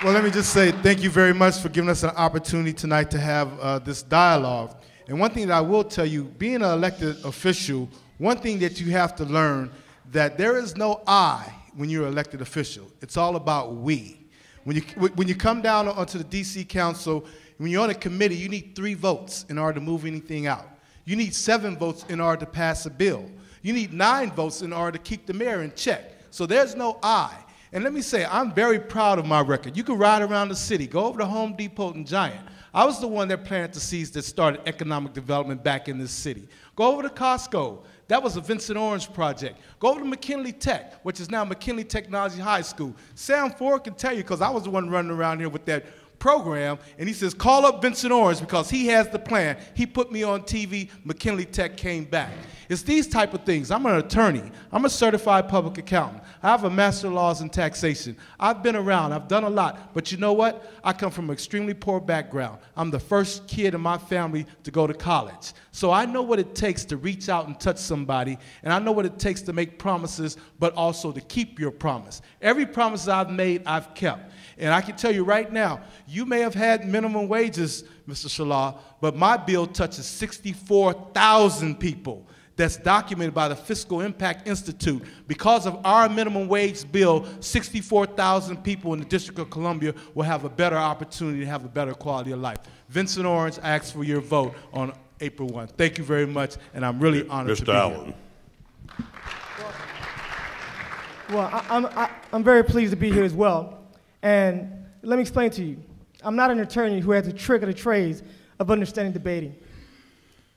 Well, let me just say thank you very much for giving us an opportunity tonight to have this dialogue. And one thing that I will tell you, being an elected official, one thing that you have to learn, that there is no I when you're an elected official. It's all about we. When you come down onto the DC Council, when you're on a committee, you need 3 votes in order to move anything out. You need 7 votes in order to pass a bill. You need 9 votes in order to keep the mayor in check. So there's no I. And let me say, I'm very proud of my record. You can ride around the city, go over to Home Depot and Giant. I was the one that planted the seeds that started economic development back in this city. Go over to Costco. That was a Vincent Orange project. Go over to McKinley Tech, which is now McKinley Technology High School. Sam Ford can tell you, because I was the one running around here with that program, and he says, call up Vincent Orange because he has the plan. He put me on TV. McKinley Tech came back. It's these type of things. I'm an attorney. I'm a certified public accountant. I have a master of laws in taxation. I've been around. I've done a lot. But you know what? I come from an extremely poor background. I'm the first kid in my family to go to college. So I know what it takes to reach out and touch somebody, and I know what it takes to make promises, but also to keep your promise. Every promise I've made, I've kept. And I can tell you right now, you may have had minimum wages, Mr. Shalal, but my bill touches 64,000 people. That's documented by the Fiscal Impact Institute. Because of our minimum wage bill, 64,000 people in the District of Columbia will have a better opportunity to have a better quality of life. Vincent Orange asks for your vote on April 1. Thank you very much, and I'm really honored to be Allen. here. Well, I'm very pleased to be here as well. And let me explain to you. I'm not an attorney who has the trick of the trades of understanding debating.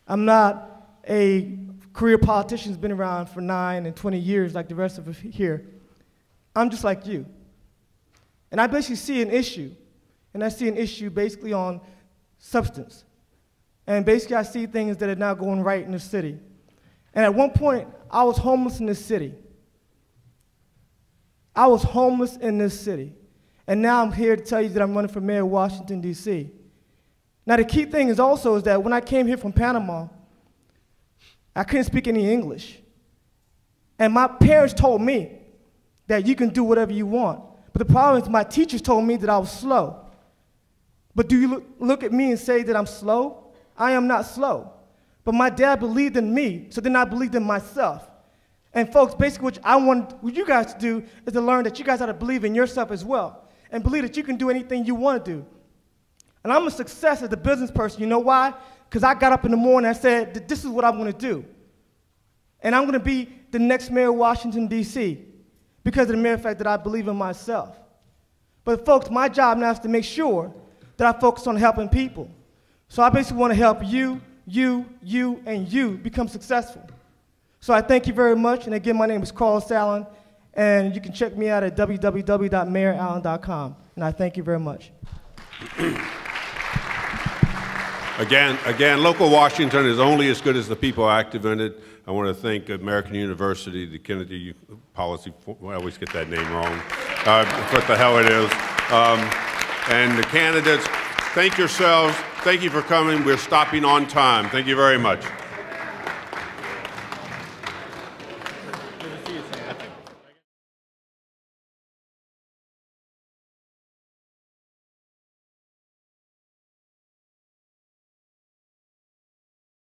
I'm not a career politician who's been around for 9 and 20 years like the rest of us here. I'm just like you. And I basically see an issue. And I see an issue basically on substance. And basically I see things that are not going right in the city. And at one point, I was homeless in this city. I was homeless in this city. And now I'm here to tell you that I'm running for mayor of Washington, D.C. Now, the key thing is that when I came here from Panama, I couldn't speak any English. And my parents told me that you can do whatever you want. But the problem is my teachers told me that I was slow. But do you look at me and say that I'm slow? I am not slow. But my dad believed in me, so then I believed in myself. And folks, basically what I want you guys to do is to learn that you guys have to believe in yourself as well. And believe that you can do anything you want to do. And I'm a success as a business person. You know why? Because I got up in the morning and I said that this is what I'm going to do. And I'm going to be the next mayor of Washington, D.C. because of the mere fact that I believe in myself. But folks, my job now is to make sure that I focus on helping people. So I basically want to help you, and you become successful. So I thank you very much. And again, my name is Carlos Allen. And you can check me out at www.mayorallen.com. And I thank you very much. Again, local Washington is only as good as the people active in it. I want to thank American University, the Kennedy Policy, I always get that name wrong, what the hell it is. And the candidates, thank yourselves. Thank you for coming. We're stopping on time. Thank you very much.